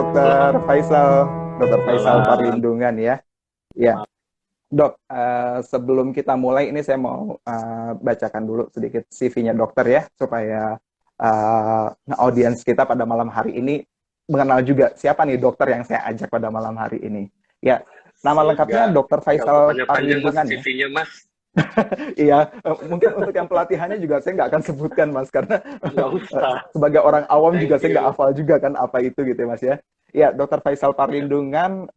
Dokter Faisal, Dokter Faisal Malam. Parlindungan ya. Ya, Dok, sebelum kita mulai ini saya mau bacakan dulu sedikit CV-nya dokter ya, supaya audiens kita pada malam hari ini mengenal juga siapa nih dokter yang saya ajak pada malam hari ini. Ya, nama lengkapnya Nggak, Dokter nggak usah Faisal panjang-panjang mas, Parlindungan ya. CV-nya mas. Iya, mungkin untuk yang pelatihannya juga saya nggak akan sebutkan Mas, karena Nggak usah. sebagai orang awam juga Thank saya nggak you. hafal juga kan apa itu gitu ya Mas ya. Ya, Dokter Faisal Ya, Parlindungan,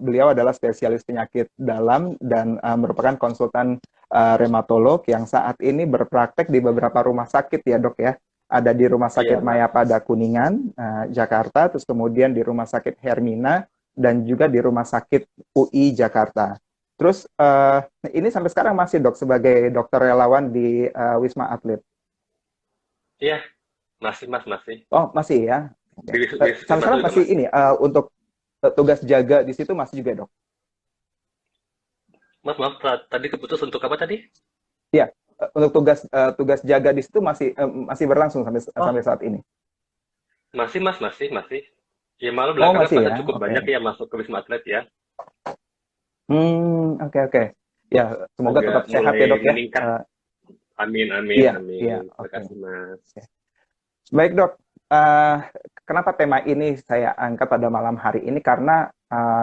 beliau adalah spesialis penyakit dalam dan merupakan konsultan reumatolog yang saat ini berpraktek di beberapa rumah sakit ya dok ya. Ada di Rumah iya Sakit mas. Mayapada Kuningan, Jakarta, terus kemudian di Rumah Sakit Hermina, dan juga di Rumah Sakit UI Jakarta. Terus ini sampai sekarang masih dok sebagai dokter relawan di Wisma Atlet. Iya, masih mas, masih. Oh masih ya. Oke. Di Sampai Wisma sekarang Atlet juga masih masih. ini untuk tugas jaga di situ masih juga dok. Mas, maaf, tadi keputus untuk apa tadi? Iya, untuk tugas jaga di situ masih berlangsung sampai Oh, sampai saat ini. masih mas, masih, masih. Ya malah Oh belakangan masih pada ya. cukup Oke. banyak ya masuk ke Wisma Atlet ya. Oke oke. Ya semoga Agak tetap sehat mulai ya dok ya. meningkat. Amin, amin, Iya iya. amin. Terima Oke. kasih mas. Baik dok. Eh, Kenapa tema ini saya angkat pada malam hari ini karena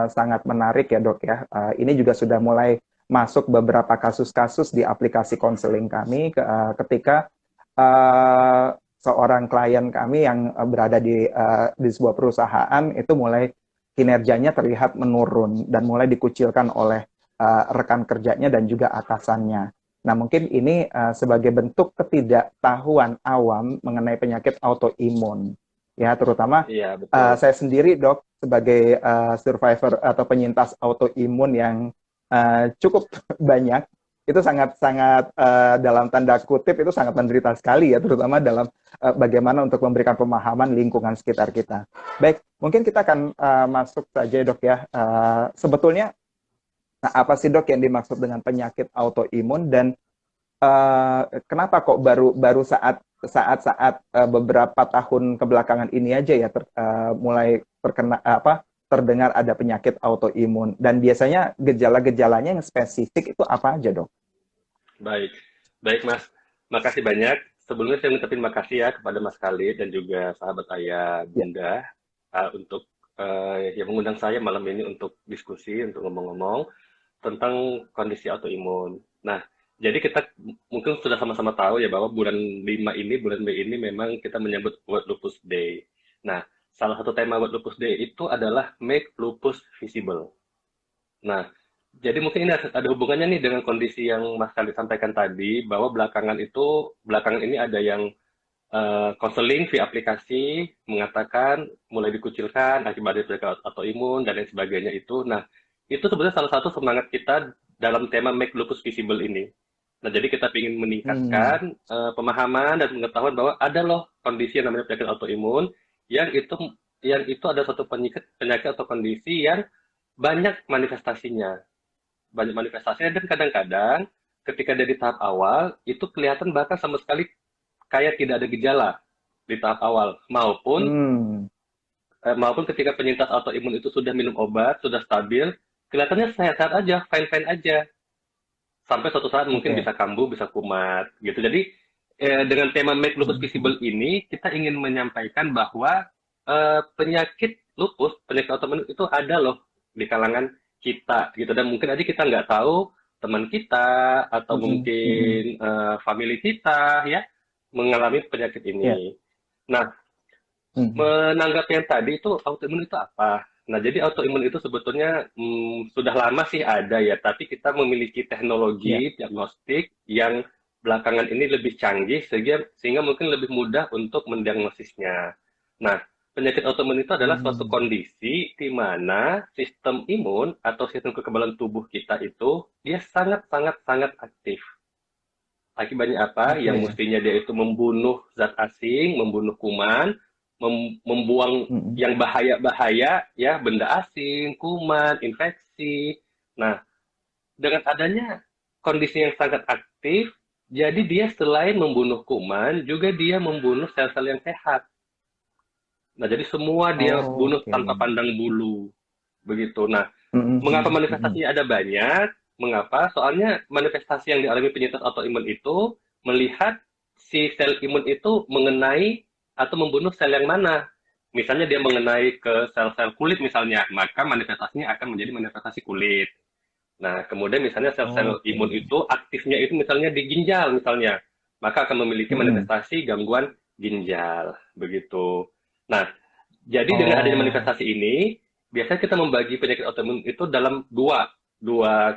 sangat menarik ya dok ya. Ini juga sudah mulai masuk beberapa kasus-kasus di aplikasi konseling kami ketika seorang klien kami yang berada di sebuah perusahaan itu mulai kinerjanya terlihat menurun dan mulai dikucilkan oleh rekan kerjanya dan juga atasannya. Nah, mungkin ini sebagai bentuk ketidaktahuan awam mengenai penyakit autoimun. Ya, terutama Iya, betul. saya sendiri, Dok, sebagai survivor atau penyintas autoimun yang cukup banyak, itu sangat-sangat dalam tanda kutip itu sangat menderita sekali ya, terutama dalam bagaimana untuk memberikan pemahaman lingkungan sekitar kita. Baik, mungkin kita akan masuk saja, Dok ya. Sebetulnya, nah, apa sih Dok yang dimaksud dengan penyakit autoimun dan kenapa kok baru baru saat beberapa tahun kebelakangan ini aja ya mulai terdengar ada penyakit autoimun dan biasanya gejala-gejalanya yang spesifik itu apa aja dok? Baik, baik Mas. Makasih banyak. Sebelumnya saya ngucapin makasih ya kepada Mas Khalid dan juga sahabat saya Ya, Bunda untuk yang mengundang saya malam ini untuk diskusi, untuk ngomong-ngomong tentang kondisi autoimun. Nah, jadi kita mungkin sudah sama-sama tahu ya bahwa bulan 5 ini, bulan Mei ini memang kita menyambut World Lupus Day. Nah, salah satu tema World Lupus Day itu adalah Make Lupus Visible. Nah, jadi mungkin ini ada hubungannya nih dengan kondisi yang Mas Khalid sampaikan tadi, bahwa belakangan ini ada yang konseling via aplikasi mengatakan mulai dikucilkan akibat dari penyakit autoimun dan lain sebagainya itu. Nah, itu sebenarnya salah satu semangat kita dalam tema Make Lupus Visible ini. Nah, jadi kita ingin hmm, meningkatkan pemahaman dan pengetahuan bahwa ada loh kondisi yang namanya penyakit autoimun yang itu yang itu ada suatu penyakit penyakit atau kondisi yang banyak manifestasinya dan kadang-kadang ketika dia di tahap awal itu kelihatan bahkan sama sekali kayak tidak ada gejala di tahap awal hmm, maupun ketika penyintas autoimun itu sudah minum obat sudah stabil kelihatannya sehat-sehat aja fine-fine aja sampai suatu saat mungkin oke. bisa kambuh bisa kumat gitu jadi dengan tema Make Lupus Hmm, hmm, Visible ini kita ingin menyampaikan bahwa penyakit lupus penyakit autoimun itu ada loh di kalangan kita gitu dan mungkin aja kita nggak tahu teman kita atau hmm, hmm, mungkin family kita ya mengalami penyakit ya, ini. Nah, hmm, menanggapi yang tadi itu autoimun itu apa? Nah, jadi autoimun itu sebetulnya sudah lama sih ada ya, tapi kita memiliki ya, teknologi diagnostik yang belakangan ini lebih canggih sehingga mungkin lebih mudah untuk mendiagnosisnya. Nah, penyakit autoimun itu adalah suatu hmm, kondisi di mana sistem imun atau sistem kekebalan tubuh kita itu dia sangat sangat sangat aktif. Akibatnya apa? Yang oke, mestinya dia itu membunuh zat asing, membunuh kuman, membuang hmm, yang bahaya-bahaya, ya benda asing, kuman, infeksi. Nah, dengan adanya kondisi yang sangat aktif, jadi dia selain membunuh kuman, juga dia membunuh sel-sel yang sehat. Nah, jadi semua dia bunuh Oke. tanpa pandang bulu, begitu. Nah, Mm, mengapa mm, mm, manifestasinya ada banyak? Mengapa? Soalnya manifestasi yang dialami penyintas autoimun itu melihat si sel imun itu mengenai atau membunuh sel yang mana. Misalnya dia mengenai ke sel-sel kulit misalnya, maka manifestasinya akan menjadi manifestasi kulit. Nah, kemudian misalnya sel-sel Oke. imun itu aktifnya itu misalnya di ginjal misalnya, maka akan memiliki Mm-mm. manifestasi gangguan ginjal, begitu. Nah, jadi dengan adanya Oh. manifestasi ini, biasanya kita membagi penyakit autoimun itu dalam dua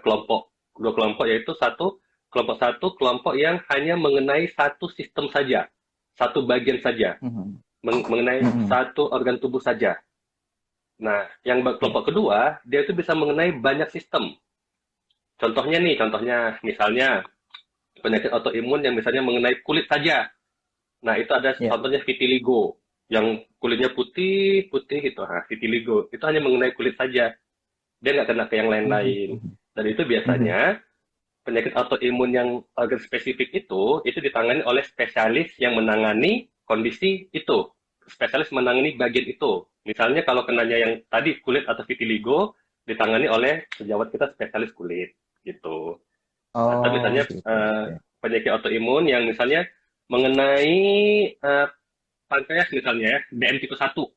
kelompok. Dua kelompok yaitu satu kelompok yang hanya mengenai satu sistem saja, satu bagian saja, Mhm. mengenai Mhm. satu organ tubuh saja. Nah, yang Ya. kelompok kedua, dia itu bisa mengenai banyak sistem. Contohnya misalnya penyakit autoimun yang misalnya mengenai kulit saja. Nah, itu ada Ya. contohnya vitiligo, yang kulitnya putih, putih gitu. Nah, vitiligo, itu hanya mengenai kulit saja. Dia nggak kena ke yang Mhm. lain-lain. Mhm. Dan itu Mhm. biasanya penyakit autoimun yang organ spesifik itu ditangani oleh spesialis yang menangani kondisi itu. Spesialis menangani bagian itu. Misalnya kalau kenanya yang tadi kulit atau vitiligo, ditangani oleh sejawat kita spesialis kulit gitu. Atau Oh, misalnya gitu. Oke. penyakit autoimun yang misalnya mengenai pankreas misalnya ya, DM tipe 1.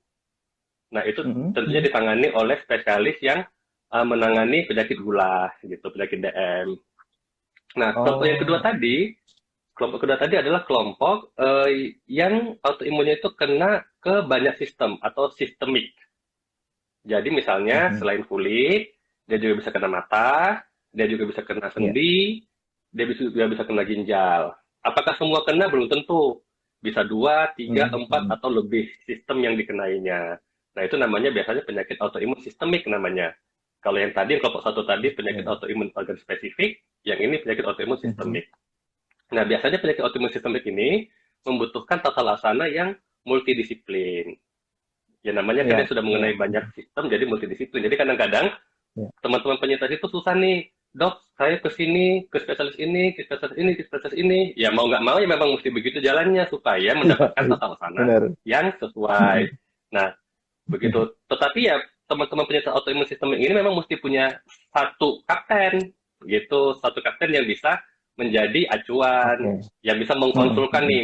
Nah, itu Mhm. tentunya Mhm. ditangani oleh spesialis yang menangani penyakit gula gitu, penyakit DM. Nah, Oh, oke. kelompok kedua tadi adalah kelompok yang autoimunnya itu kena ke banyak sistem atau sistemik. Jadi misalnya Mhm. selain kulit, dia juga bisa kena mata, dia juga bisa kena Ya. sendi, dia juga bisa kena ginjal. Apakah semua kena? Belum tentu. Bisa dua, tiga, Mhm. empat, Mhm. atau lebih sistem yang dikenainya. Nah, itu namanya biasanya penyakit autoimun sistemik namanya. Kalau yang tadi, kelompok satu tadi penyakit Oke. autoimun organ spesifik, yang ini penyakit autoimun Mhm. sistemik. Nah, biasanya penyakit autoimun sistemik ini membutuhkan tata laksana yang multidisiplin. Ya namanya kan dia Iya. sudah Iya. mengenai banyak sistem, jadi multidisiplin. Jadi kadang-kadang Iya. teman-teman penyintas itu susah nih, dok, saya ke sini, ke spesialis ini, ke spesialis ini, ke spesialis ini. Ya mau nggak mau ya memang mesti begitu jalannya supaya Iya. mendapatkan Iya. tata laksana Benar. yang sesuai. Mhm. Nah, begitu. Tetapi ya teman-teman penyintas autoimun sistem ini memang mesti punya satu kapten, gitu, satu kapten yang bisa menjadi acuan, Oke. yang bisa Mhm. mengkonsulkan Mhm. nih,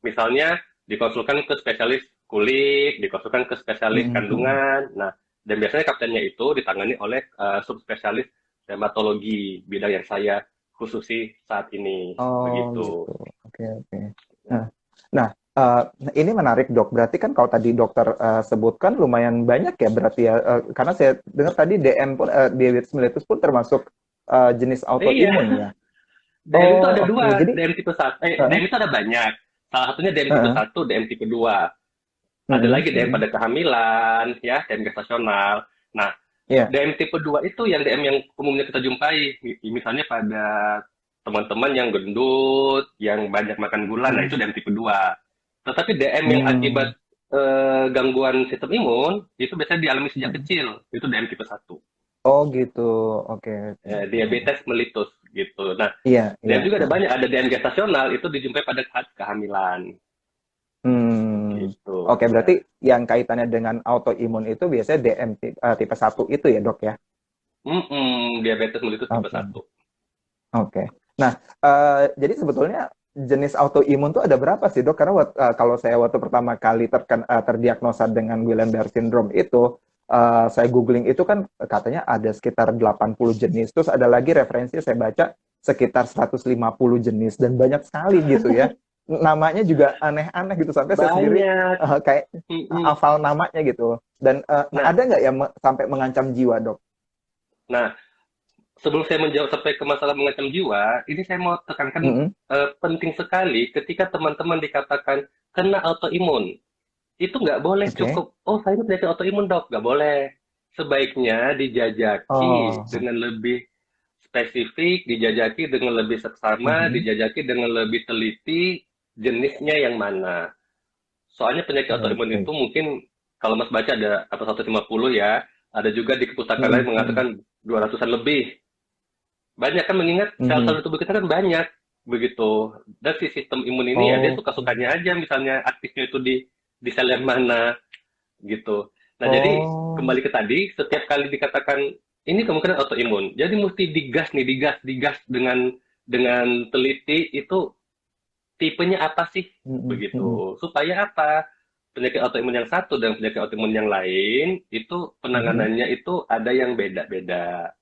misalnya dikonsulkan ke spesialis kulit, dikonsulkan ke spesialis Mhm. Mhm. kandungan. Nah, dan biasanya kaptennya itu ditangani oleh subspesialis dermatologi, bidang yang saya khususi saat ini, Oh, begitu. gitu. Oke. Oke. Nah, nah, eh, ini menarik dok. Berarti kan kalau tadi dokter sebutkan lumayan banyak ya berarti ya. Karena saya dengar tadi DM pun diabetes mellitus pun termasuk jenis Iya, autoimun ya. DM itu ada Oh, oke. dua, Jadi, DM tipe 1, heeh, DM itu ada banyak. Salah satunya DM tipe heeh, 1, DM tipe 2. Ada mhm, lagi DM mhm. pada kehamilan, ya, DM gestasional. Nah, Iya. DM tipe 2 itu yang DM yang umumnya kita jumpai. Misalnya pada teman-teman yang gendut, yang banyak makan gula, nah Mhm. itu DM tipe 2. Tetapi DM yang Hmm, akibat gangguan sistem imun, itu biasanya dialami sejak mhm. kecil. Itu DM tipe 1. Oh gitu. Oke, oke. Heeh. Diabetes mellitus, gitu. Nah, Iya, iya. DM juga ada Heeh. banyak. Ada DM gestasional, itu dijumpai pada saat kehamilan. Hmm. Gitu, Oke, ya. berarti yang kaitannya dengan autoimun itu biasanya DM tipe 1 itu ya, Dok ya? Diabetes mellitus tipe Oke. 1. Oke. Nah, jadi sebetulnya jenis autoimun tuh ada berapa sih, Dok? Karena kalau saya waktu pertama kali terdiagnosa dengan Guillain-Barré syndrome itu, saya googling itu kan katanya ada sekitar 80 jenis. Terus ada lagi referensi saya baca sekitar 150 jenis dan banyak sekali gitu ya. Namanya juga aneh-aneh gitu sampai saya sendiri Banyak. kayak Mm-mm. hafal namanya gitu. Dan Nah, ada nggak yang sampai mengancam jiwa, Dok? nah, sebelum saya menjawab sampai ke masalah mengancam jiwa, ini saya mau tekankan Mm-mm. penting sekali ketika teman-teman dikatakan kena autoimun. Itu nggak boleh Oke. cukup, oh saya ini penyakit autoimun dok, nggak boleh. Sebaiknya dijajaki Oh. dengan lebih spesifik, dijajaki dengan lebih seksama, Mhm. dijajaki dengan lebih teliti jenisnya yang mana. Soalnya penyakit autoimun Oke. itu mungkin kalau Mas baca ada apa 150 ya, ada juga di kepustakaan lain Mhm, mengatakan mhm, 200-an lebih. Banyak kan mengingat mhm. sel-sel tubuh kita kan banyak begitu. Dan si sistem imun ini ya dia Oke. suka-sukanya aja misalnya aktifnya itu di sel yang mana. gitu. Nah, jadi Oh. kembali ke tadi, setiap kali dikatakan ini kemungkinan autoimun, jadi mesti digas nih, digas dengan teliti itu tipenya apa sih Mm-mm, mm-mm, begitu. Supaya apa? Penyakit autoimun yang satu dan penyakit autoimun yang lain itu mhm. penanganannya itu ada yang beda-beda.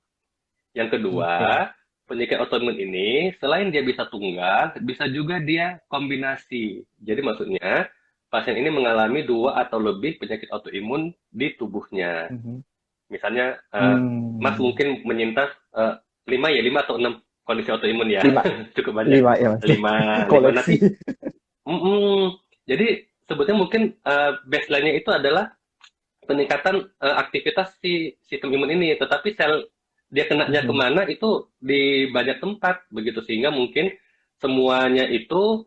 Yang kedua, Oke. penyakit autoimun ini selain dia bisa tunggal, bisa juga dia kombinasi. Jadi maksudnya pasien ini mengalami dua atau lebih penyakit autoimun di tubuhnya. Mhm. Misalnya, Mas Hmm. mungkin menyintas lima atau enam kondisi autoimun ya, Lima, cukup banyak. lima ya Mas. Lima. Koleksi. Nanti, jadi sebetulnya mungkin baseline-nya itu adalah peningkatan aktivitas si sistem imun ini, tetapi sel dia kenanya Mhm. kemana itu di banyak tempat begitu sehingga mungkin semuanya itu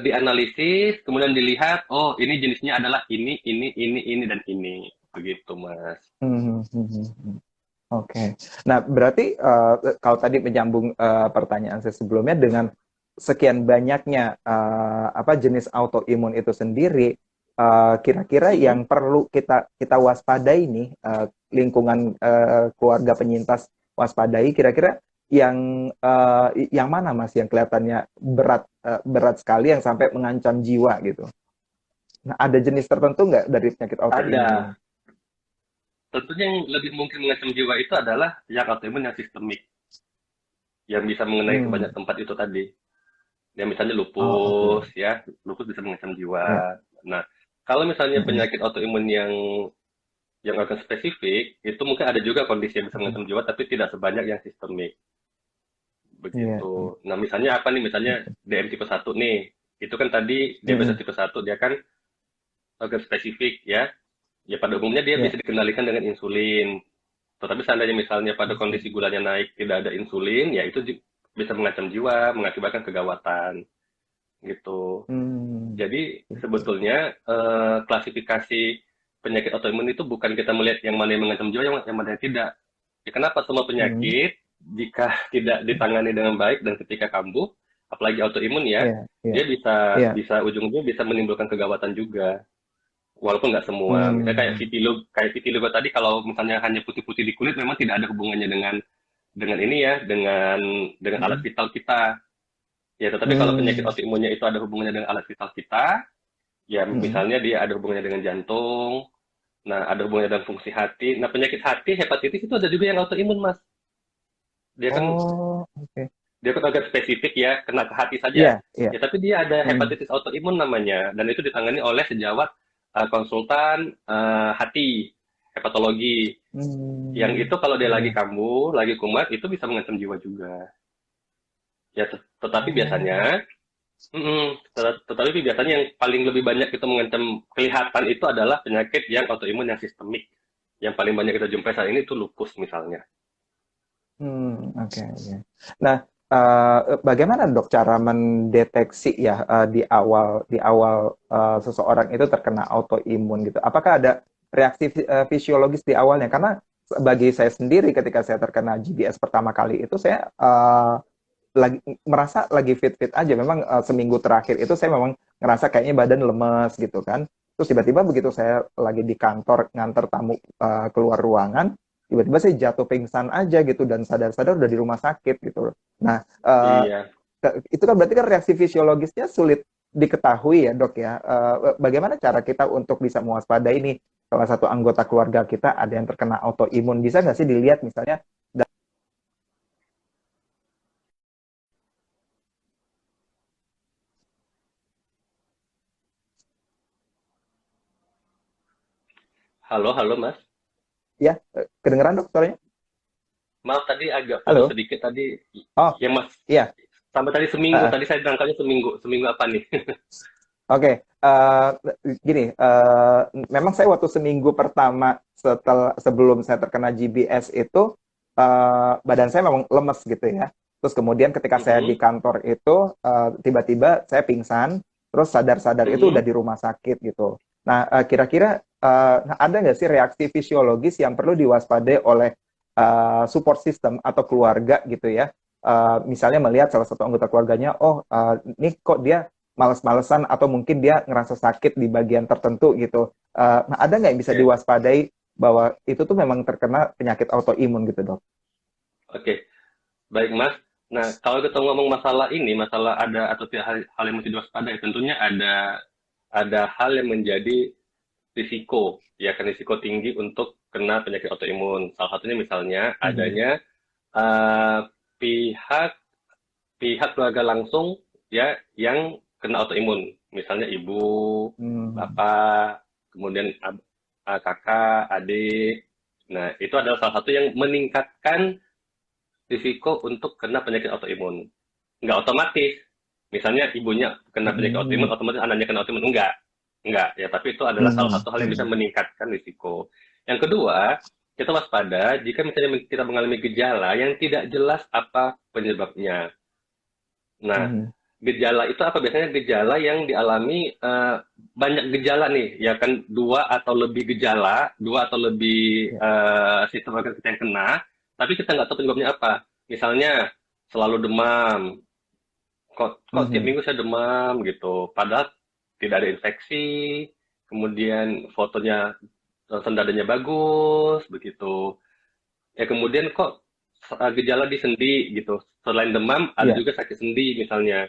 dianalisis kemudian dilihat oh ini jenisnya adalah ini dan ini begitu mas. Mhm, mhm, mhm. Oke. Nah, berarti kalau tadi menyambung pertanyaan saya sebelumnya dengan sekian banyaknya apa jenis autoimun itu sendiri, kira-kira Mm-mm. yang perlu kita kita waspadai nih lingkungan keluarga penyintas waspadai, kira-kira yang mana Mas yang kelihatannya berat sekali yang sampai mengancam jiwa gitu. Nah, ada jenis tertentu nggak dari penyakit autoimun ini? Ada tentunya yang lebih mungkin mengancam jiwa itu adalah yang autoimun yang sistemik yang bisa mengenai ke Hmm. banyak tempat itu tadi. Ya misalnya Oh, lupus oke. ya, lupus bisa mengancam Ya. jiwa. Nah, kalau misalnya Mm-mm. penyakit autoimun yang agak spesifik, itu mungkin ada juga kondisi yang bisa Mhm. mengancam jiwa tapi tidak sebanyak yang sistemik. Iya, iya. Begitu. Nah, misalnya apa nih? Misalnya Oke. DM tipe satu nih. Itu kan tadi diabetes Mm-mm. tipe satu dia kan agak spesifik ya. Ya pada umumnya dia bisa Iya. dikendalikan dengan insulin. Tetapi seandainya misalnya pada Oke. kondisi gulanya naik tidak ada insulin, ya itu bisa mengancam jiwa, mengakibatkan kegawatan gitu. Hmm. Jadi Gitu. sebetulnya klasifikasi penyakit autoimun itu bukan kita melihat yang mana yang mengancam jiwa, yang mana yang tidak. Ya, kenapa semua Hmm. penyakit jika tidak ditangani dengan baik dan ketika kambuh, apalagi autoimun ya, Iya, iya, dia bisa iya. bisa ujung-ujungnya bisa menimbulkan kegawatan juga. Walaupun nggak semua. Misalnya Hmm. kayak vitiligo tadi kalau misalnya hanya putih-putih di kulit memang tidak ada hubungannya dengan ini ya, dengan alat Hmm. vital kita. Ya, tetapi kalau penyakit Hmm. autoimunnya itu ada hubungannya dengan alat vital kita, ya Hmm. misalnya dia ada hubungannya dengan jantung, nah ada hubungannya dengan fungsi hati. Nah penyakit hati, hepatitis itu ada juga yang autoimun mas. Dia kan Oh, oke. dia kan agak spesifik ya, kena ke hati saja. Iya, iya. Ya tapi dia ada Hmm. hepatitis autoimun namanya, dan itu ditangani oleh sejawat konsultan hati, hepatologi. Yang Hmm. itu kalau dia lagi Iya. kambuh, lagi kumat, itu bisa mengancam jiwa juga. Ya, tetapi biasanya, Oh. tetapi biasanya yang paling lebih banyak itu mengancam kelihatan itu adalah penyakit yang autoimun yang sistemik. Yang paling banyak kita jumpai saat ini itu lupus misalnya. Hmm. Oke, oke. Nah, bagaimana dok cara mendeteksi ya di awal seseorang itu terkena autoimun gitu? Apakah ada reaksi fisiologis di awalnya? Karena bagi saya sendiri ketika saya terkena GBS pertama kali itu saya lagi merasa lagi fit-fit aja. Memang seminggu terakhir itu saya memang ngerasa kayaknya badan lemes gitu kan. Terus tiba-tiba begitu saya lagi di kantor nganter tamu keluar ruangan, tiba-tiba saya jatuh pingsan aja gitu dan sadar-sadar udah di rumah sakit gitu. Nah, Iya. itu kan berarti kan reaksi fisiologisnya sulit diketahui ya, Dok ya. Bagaimana cara kita untuk bisa mewaspadai ini salah satu anggota keluarga kita ada yang terkena autoimun? Bisa nggak sih dilihat misalnya. Halo, halo Mas. Ya, kedengeran Dok suaranya? Maaf tadi agak putus Halo? sedikit tadi. Oh, Ya Mas, iya. sampai tadi seminggu. Heeh. Tadi saya berangkatnya seminggu. Seminggu apa nih? Oke, gini, memang saya waktu seminggu pertama sebelum saya terkena GBS itu badan saya memang lemes gitu ya. Terus kemudian ketika saya di Mhm, kantor itu tiba-tiba saya pingsan, terus sadar-sadar itu udah mhm. di rumah sakit gitu. Nah, kira-kira ada nggak sih reaksi fisiologis yang perlu diwaspadai oleh support system atau keluarga gitu ya? Misalnya melihat salah satu anggota keluarganya, oh, ini kok dia males-malesan atau mungkin dia ngerasa sakit di bagian tertentu gitu. Nah, ada nggak yang bisa Oke, diwaspadai bahwa itu tuh memang terkena penyakit autoimun gitu, Dok? oke. Baik, Mas. Nah, kalau kita ngomong masalah ini, masalah ada atau tidak hal yang mesti diwaspadai, tentunya ada hal yang menjadi risiko, ya kan risiko tinggi untuk kena penyakit autoimun. Salah satunya misalnya Mhm. adanya eh, pihak pihak keluarga langsung ya yang kena autoimun, misalnya ibu, Hmm. bapak, kemudian kakak, adik. Nah, itu adalah salah satu yang meningkatkan risiko untuk kena penyakit autoimun. Nggak otomatis. Misalnya ibunya kena penyakit autoimun, Mhm. otomatis anaknya kena autoimun. Enggak. Ya, tapi itu adalah salah Mhm. satu hal yang bisa Mhm. meningkatkan risiko. Yang kedua, kita waspada jika misalnya kita mengalami gejala yang tidak jelas apa penyebabnya. Nah, Mhm. gejala itu apa? Biasanya gejala yang dialami banyak gejala nih, ya kan dua atau lebih gejala, dua atau lebih Ya. sistem organ kita yang kena, tapi kita nggak tahu penyebabnya apa. Misalnya selalu demam, kok tiap Mhm. minggu saya demam gitu, padahal tidak ada infeksi, kemudian fotonya ronsen dadanya bagus, begitu. Ya kemudian kok gejala di sendi gitu, selain demam ada Ya. juga sakit sendi misalnya.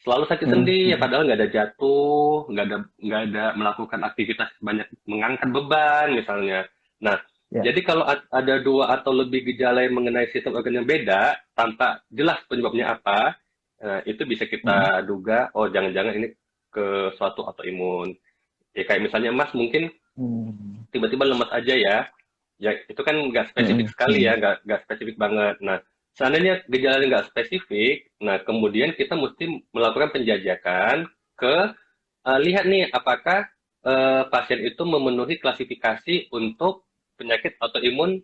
Selalu sakit Mhm. sendi ya Mhm. padahal nggak ada jatuh, nggak ada melakukan aktivitas banyak mengangkat beban misalnya. Nah, Ya. jadi kalau ada dua atau lebih gejala yang mengenai sistem organ yang beda tanpa jelas penyebabnya apa, itu bisa Mhm. kita duga oh jangan-jangan ini ke suatu autoimun. Ya kayak misalnya Mas mungkin Mhm. tiba-tiba lemas aja ya, ya itu kan nggak spesifik Mhm. sekali ya, Mhm. nggak spesifik banget. Nah, seandainya gejalanya nggak spesifik, nah kemudian kita mesti melakukan penjajakan ke lihat nih apakah pasien itu memenuhi klasifikasi untuk penyakit autoimun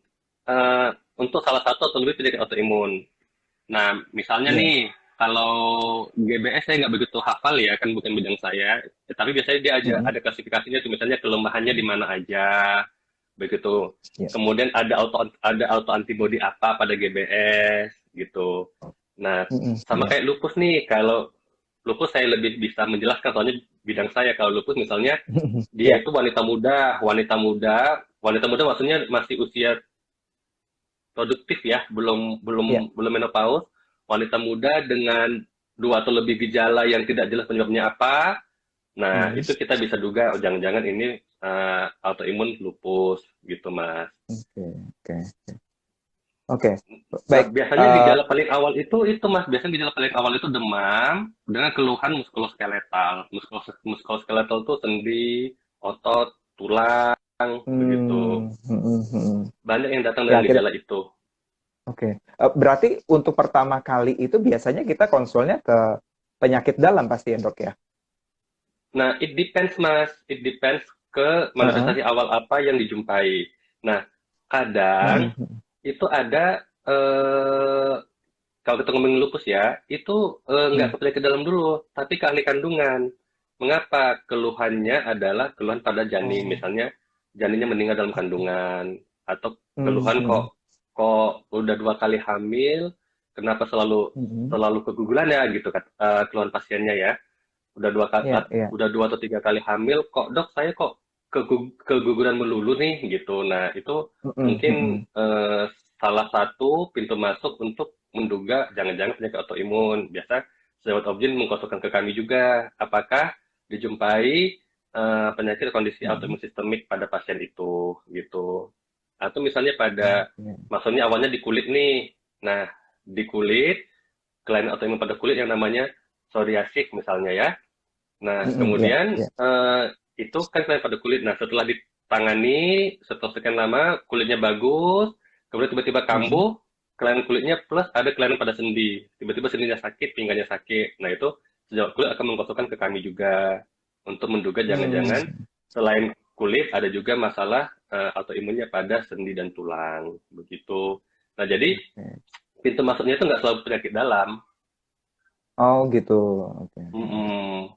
untuk salah satu atau lebih penyakit autoimun. Nah, misalnya Ya. nih, kalau GBS saya nggak begitu hafal ya, kan bukan bidang saya. Tapi biasanya dia Mhm. ada klasifikasinya tuh, misalnya kelemahannya di mana aja, begitu. Ya. Kemudian ada auto antibody apa pada GBS, gitu. Nah, Mhm. sama Ya. kayak lupus nih, kalau lupus saya lebih bisa menjelaskan soalnya bidang saya. Kalau lupus misalnya dia Ya. itu wanita muda maksudnya masih usia produktif ya, belum Ya. belum belum menopause, wanita muda dengan dua atau lebih gejala yang tidak jelas penyebabnya apa. Nah, Mhm. itu kita bisa duga oh, jangan-jangan ini autoimun lupus gitu, Mas. Oke. Oke. Oke. Nah, Baik. biasanya gejala paling awal itu Mas, biasanya gejala paling awal itu demam dengan keluhan muskuloskeletal. Muskuloskeletal tuh sendi, otot, tulang begitu. Hmm. Mhm. Mhm. Banyak yang datang Ya, dengan gejala itu. oke. Berarti untuk pertama kali itu biasanya kita konsulnya ke penyakit dalam pasti ya, Dok ya? Nah, it depends, Mas. It depends ke Heeh. manifestasi awal apa yang dijumpai. Nah, kadang Mhm. Mhm. itu ada, kalau kita ngomongin lupus ya, itu nggak Hmm. ke penyakit dalam dulu, tapi ke ahli kandungan. Mengapa? Keluhannya adalah keluhan pada janin. Oh. Misalnya, janinnya meninggal dalam kandungan. Atau keluhan Mhm. kok udah 2 kali hamil, kenapa selalu Mhm. selalu keguguran ya gitu kan keluhan pasiennya ya udah Iya, iya. udah 2 atau 3 kali hamil kok dok saya kok keguguran melulu nih gitu. Nah itu Mhm. mungkin Mhm. salah satu pintu masuk untuk menduga jangan-jangan penyakit autoimun. Biasa sejawat objin mengkonsulkan ke kami juga apakah dijumpai penyakit kondisi Mhm. autoimun sistemik pada pasien itu gitu. Atau misalnya pada Oke. maksudnya awalnya di kulit nih. Nah di kulit kelainan autoimun pada kulit yang namanya psoriasis misalnya ya. Nah, Mhm. Iya, kemudian iya. itu kan kelainan pada kulit. Nah, setelah ditangani, setelah sekian lama kulitnya bagus, kemudian tiba-tiba Mhm. kambuh, kelainan kulitnya plus ada kelainan pada sendi. Tiba-tiba sendinya sakit, pinggangnya sakit. Nah, itu sejawat kulit akan mengkonsulkan ke kami juga untuk menduga jangan-jangan Hmm. selain kulit ada juga masalah autoimunnya pada sendi dan tulang. Begitu. Nah, jadi Oke. pintu masuknya itu nggak selalu penyakit dalam. Oh gitu. Oke. Mm-mm.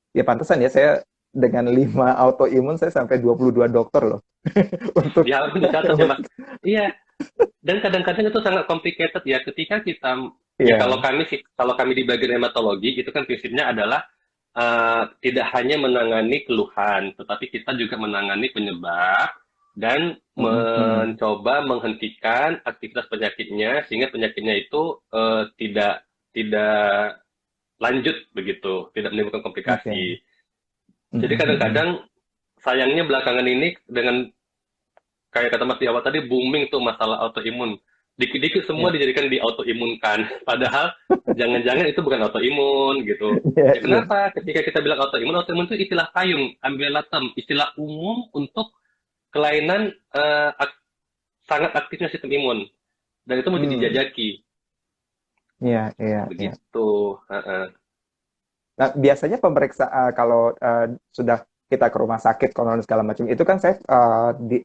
Ya pantesan ya saya dengan 5 autoimun saya sampai 22 dokter loh untuk Ya, harus dicatat ya, Mas. Iya, dan kadang-kadang itu sangat complicated ya ketika kita ya iya. kalau kami di bagian hematologi itu kan prinsipnya adalah tidak hanya menangani keluhan, tetapi kita juga menangani penyebab dan Mm-mm. mencoba menghentikan aktivitas penyakitnya sehingga penyakitnya itu tidak tidak lanjut begitu, tidak menimbulkan Oke. komplikasi. Jadi Mm-mm. kadang-kadang sayangnya belakangan ini dengan kayak kata Mas di awal tadi booming tuh masalah autoimun. Dikit-dikit semua Iya. dijadikan di autoimunkan. Padahal jangan-jangan itu bukan autoimun gitu. Iya, Ya iya. kenapa? Ketika kita bilang autoimun itu istilah payung, umbrella term, istilah umum untuk kelainan sangat aktifnya sistem imun. Dan itu mesti Hmm. dijajaki. Iya, iya, iya. Begitu. Heeh. Nah, biasanya pemeriksaan kalau sudah kita ke rumah sakit, konon segala macam, itu kan saya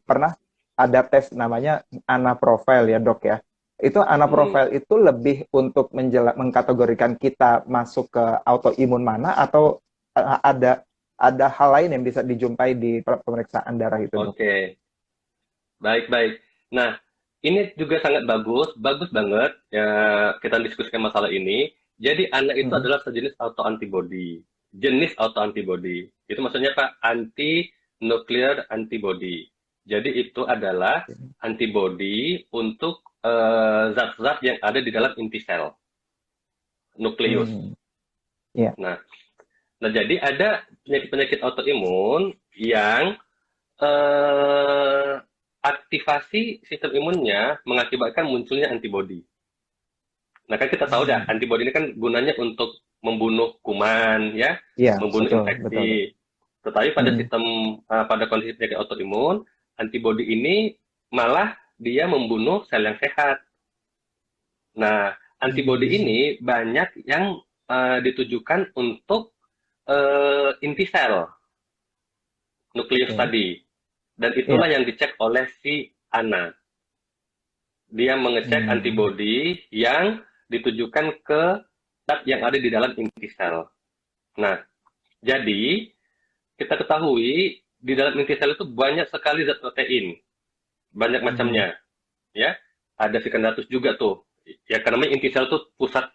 pernah ada tes namanya ANA Profile ya dok ya. Itu ANA Mm. Profile itu lebih untuk mengkategorikan kita masuk ke autoimun mana atau ada hal lain yang bisa dijumpai di pemeriksaan darah itu dok? Oke. Baik-baik. Nah, ini juga sangat bagus, bagus banget ya kita diskusikan masalah ini. Jadi anak itu Mm-mm. adalah sejenis autoantibody. Jenis autoantibody. Itu maksudnya apa? Anti nuclear antibody. Jadi itu adalah antibody untuk zat-zat yang ada di dalam inti sel, nukleus. Hmm, ya. Nah, jadi ada penyakit-penyakit autoimun yang eh, aktivasi sistem imunnya mengakibatkan munculnya antibodi. Nah, kan kita tahu dah, Hmm. antibodi ini kan gunanya untuk membunuh kuman, ya, Iya, membunuh betul, betul, betul. infeksi. Tetapi Hmm. pada kondisi penyakit autoimun, antibodi ini malah dia membunuh sel yang sehat. Nah, antibodi Hmm. ini banyak yang ditujukan untuk inti sel, nukleus Oke. tadi. Dan itulah Iya. yang dicek oleh si Ana. Dia mengecek Hmm. antibodi yang ditujukan ke zat yang ada di dalam inti sel. Nah, jadi kita ketahui di dalam inti sel itu banyak sekali zat protein, banyak Hmm. macamnya, ya. Ada sekundatus juga tuh. Ya karena inti sel itu pusat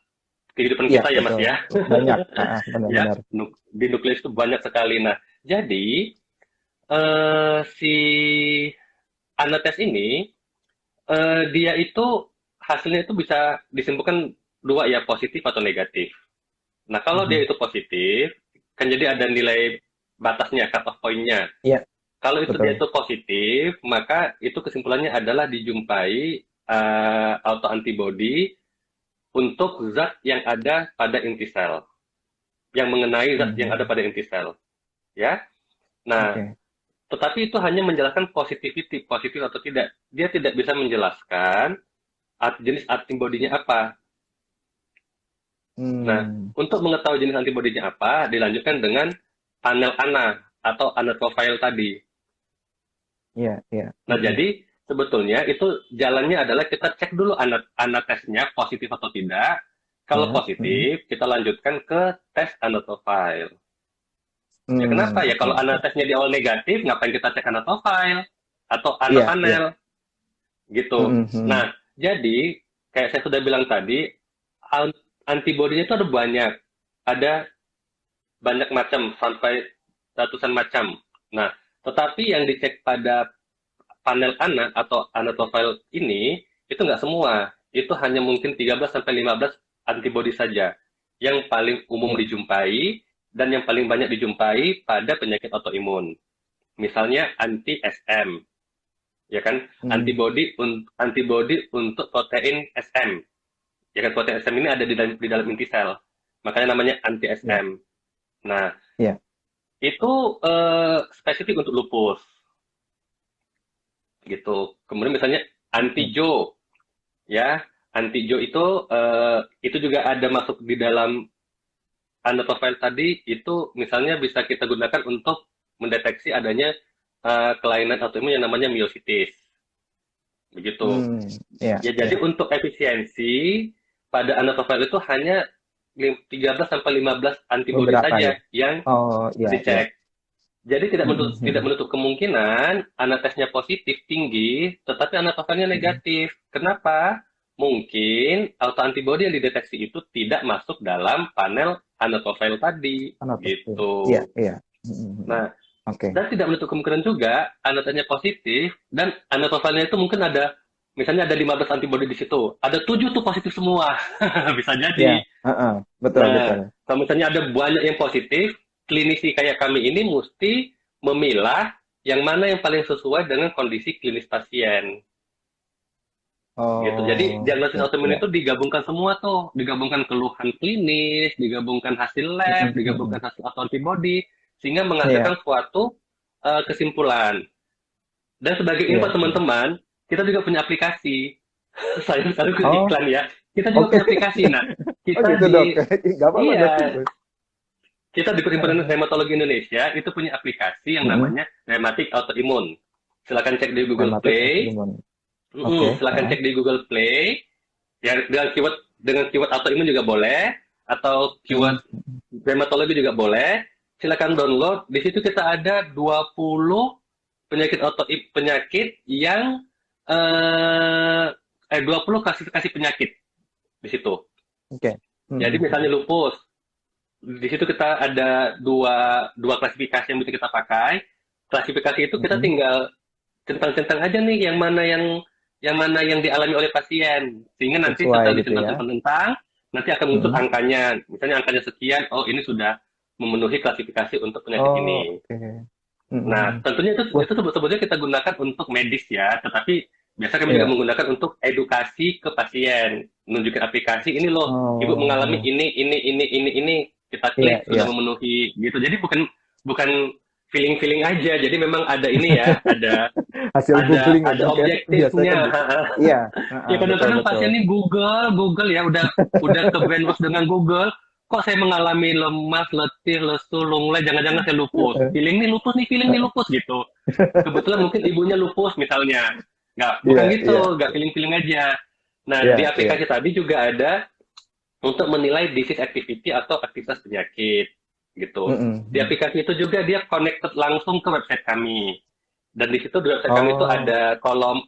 kehidupan Iya, kita ya, Mas betul. ya. Banyak. Ya, Benar-benar. di nukleus itu banyak sekali. Nah, jadi si Anates ini dia itu hasilnya itu bisa disimpulkan dua ya, positif atau negatif. Nah, kalau dia Mhm. itu positif, kan jadi ada nilai batasnya, cut off point-nya. Iya, Kalau itu dia betul. itu positif, maka itu kesimpulannya adalah dijumpai autoantibody untuk zat yang ada pada inti sel, yang mengenai zat yang ada Mhm. pada inti sel, ya. Nah, Oke. tetapi itu hanya menjelaskan positivity, positif atau tidak. Dia tidak bisa menjelaskan jenis antibodinya apa. Nah, Hmm. untuk mengetahui jenis antibodinya apa, dilanjutkan dengan panel ANA atau ANA profile tadi. Iya, iya. Nah, Mhm. jadi sebetulnya itu jalannya adalah kita cek dulu ANA tesnya positif atau tidak. Kalau Iya. Mhm. positif, kita lanjutkan ke tes ANA profile. Ya kenapa? Ya Oke, kalau ANA oke. tesnya di awal negatif, ngapain kita cek ANA profile atau ANA Iya, iya. panel gitu. Mhm. Nah, jadi kayak saya sudah bilang tadi, antibodinya itu ada banyak. Ada banyak macam sampai ratusan macam. Nah, tetapi yang dicek pada panel anak atau anak profile ini itu nggak semua. Itu hanya mungkin 13 sampai 15 antibodi saja yang paling umum Iya. dijumpai dan yang paling banyak dijumpai pada penyakit autoimun. Misalnya anti SM, ya kan? Hmm. Antibodi untuk protein SM. Ya kan protein SM ini ada di dalam inti sel. Makanya namanya anti Iya. SM. Nah, Iya. itu spesifik untuk lupus gitu. Kemudian misalnya Oke. antijo ya. Antijo itu juga ada masuk di dalam profile tadi itu misalnya bisa kita gunakan untuk mendeteksi adanya kelainan autoimun yang namanya myositis. Begitu. Hmm. Iya, Ya iya. jadi untuk efisiensi pada profile itu hanya 13 sampai 15 antibodi Beberapa ya. saja yang Oh, iya, iya. dicek. Jadi tidak menutup kemungkinan anak tesnya positif tinggi, tetapi anak pasalnya negatif. Kenapa? Mungkin autoantibody yang dideteksi itu tidak masuk dalam panel anak profile tadi, Anotok. Iya, gitu. iya. Nah, Oke. dan tidak menutup kemungkinan juga anak tesnya positif dan anak profile itu mungkin ada, misalnya ada 15 antibody di situ, ada 7 tuh positif semua, bisa Iya, jadi. heeh. Betul, betul. Nah, kalau misalnya ada banyak yang positif, klinisi kayak kami ini mesti memilah yang mana yang paling sesuai dengan kondisi klinis pasien. Gitu. Jadi Oh, diagnosis iya, autoimun iya. itu digabungkan semua tuh, digabungkan keluhan klinis, digabungkan hasil lab, digabungkan hasil autoantibody, sehingga Iya, menghasilkan suatu kesimpulan. Dan sebagai info iya, iya. teman-teman, kita juga punya aplikasi. Saya sekaligus Oh, iklan ya. Kita juga oke. punya aplikasi. Nah, Oh kita gitu dok. di Gak apa-apa dok. iya, kita di Perhimpunan Hematologi Indonesia itu punya aplikasi yang Mm-mm. namanya Rheumatic Autoimmune. Silakan cek di Google Rheumatic Play. autoimmune. Oke. Silakan cek di Google Play. Ya dengan keyword autoimun juga boleh atau keyword Mm-mm. dermatologi juga boleh. Silakan download. Di situ kita ada 20 penyakit yang 20 klasifikasi penyakit di situ. Oke. Jadi misalnya lupus, di situ kita ada dua klasifikasi yang bisa kita pakai. Klasifikasi itu kita Mm-mm. tinggal centang-centang aja nih yang mana yang dialami oleh pasien. Sehingga nanti Sesuai setelah gitu ya. dicentang-centang, nanti akan muncul Mm-mm. angkanya. Misalnya angkanya sekian, oh ini sudah memenuhi klasifikasi untuk penyakit Oh, ini. oke. Nah, Mm-mm. tentunya Wah. itu sebetulnya kita gunakan untuk medis ya, tetapi biasa kami juga Iya. menggunakan untuk edukasi ke pasien, menunjukkan aplikasi ini loh, ibu mengalami Oh, ini, kita iya, klik sudah iya. memenuhi gitu. Jadi bukan bukan feeling-feeling aja, jadi memang ada ini ya, ada Hasil ada googling ya ada dok ya. Biasanya kan objektifnya. gitu. Iya. Ya Betul, kadang-kadang betul. pasien ini Google ya udah ke brainwash dengan Google. Kok saya mengalami lemas, letih, lesu, lunglai, jangan-jangan saya lupus. Feeling nih lupus gitu. Kebetulan mungkin ibunya lupus misalnya. Nggak, bukan Iya, iya. gitu, nggak feeling-feeling aja. Nah, Iya, di iya. aplikasi tadi juga ada untuk menilai disease activity atau aktivitas penyakit gitu. Di Mm-mm. aplikasi itu juga dia connected langsung ke website kami. Dan di situ di website kami itu Oh, ada kolom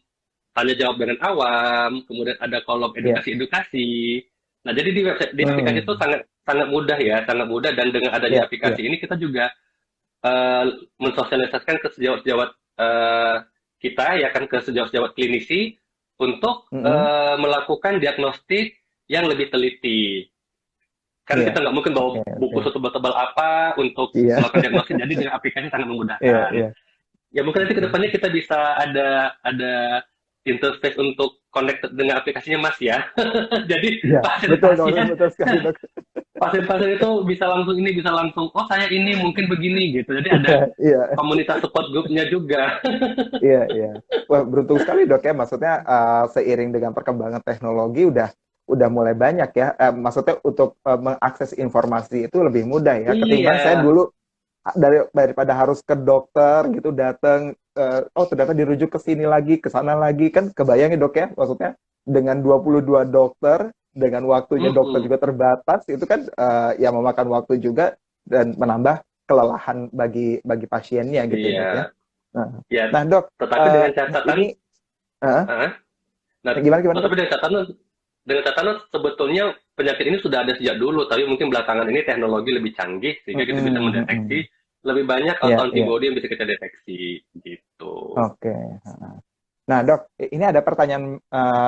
tanya jawab dengan awam, kemudian ada kolom iya. edukasi-edukasi. Nah, jadi di aplikasi itu Hmm. sangat sangat mudah ya, sangat mudah dan dengan adanya Iya, iya. aplikasi ini kita juga eh, mensosialisasikan ke sejawat-sejawat kita ya kan ke sejawat-sejawat klinisi untuk Mm-mm. melakukan diagnostik yang lebih teliti. Kan Iya. kita nggak mungkin Oke, bawa oke. buku setebal-tebal apa untuk Iya, melakukan diagnosis, jadi dengan aplikasi sangat iya, memudahkan. iya. Ya mungkin nanti Oke. kedepannya kita bisa ada interface untuk connected dengan aplikasinya Mas ya. Jadi Iya, betul, dok. pasien-pasien Betul sekali, dok. pasien-pasien itu bisa langsung oh saya ini mungkin begini gitu. Jadi Iya, ada iya, komunitas support grupnya juga. iya, iya. Wah, beruntung sekali, dok ya. Maksudnya seiring dengan perkembangan teknologi udah mulai banyak ya. Maksudnya untuk mengakses informasi itu lebih mudah ya. Iya, Ketimbang saya dulu daripada harus ke dokter gitu datang oh ternyata dirujuk ke sini lagi ke sana lagi kan kebayang ya dok ya maksudnya dengan 22 dokter dengan waktunya dokter mm-mm. juga terbatas itu kan ya memakan waktu juga dan menambah kelelahan bagi bagi pasiennya gitu ya dok ya. Iya, Nah, ya. nah dok Tetapi dengan catatan, ini uh, ah, nah, gimana gimana tetapi dok? dengan catatan sebetulnya penyakit ini sudah ada sejak dulu, tapi mungkin belakangan ini teknologi lebih canggih sehingga kita bisa Mm-mm, mendeteksi mm-mm. lebih banyak Iya, iya. autoantibody yang bisa kita deteksi gitu. Oke. Nah, Dok, ini ada pertanyaan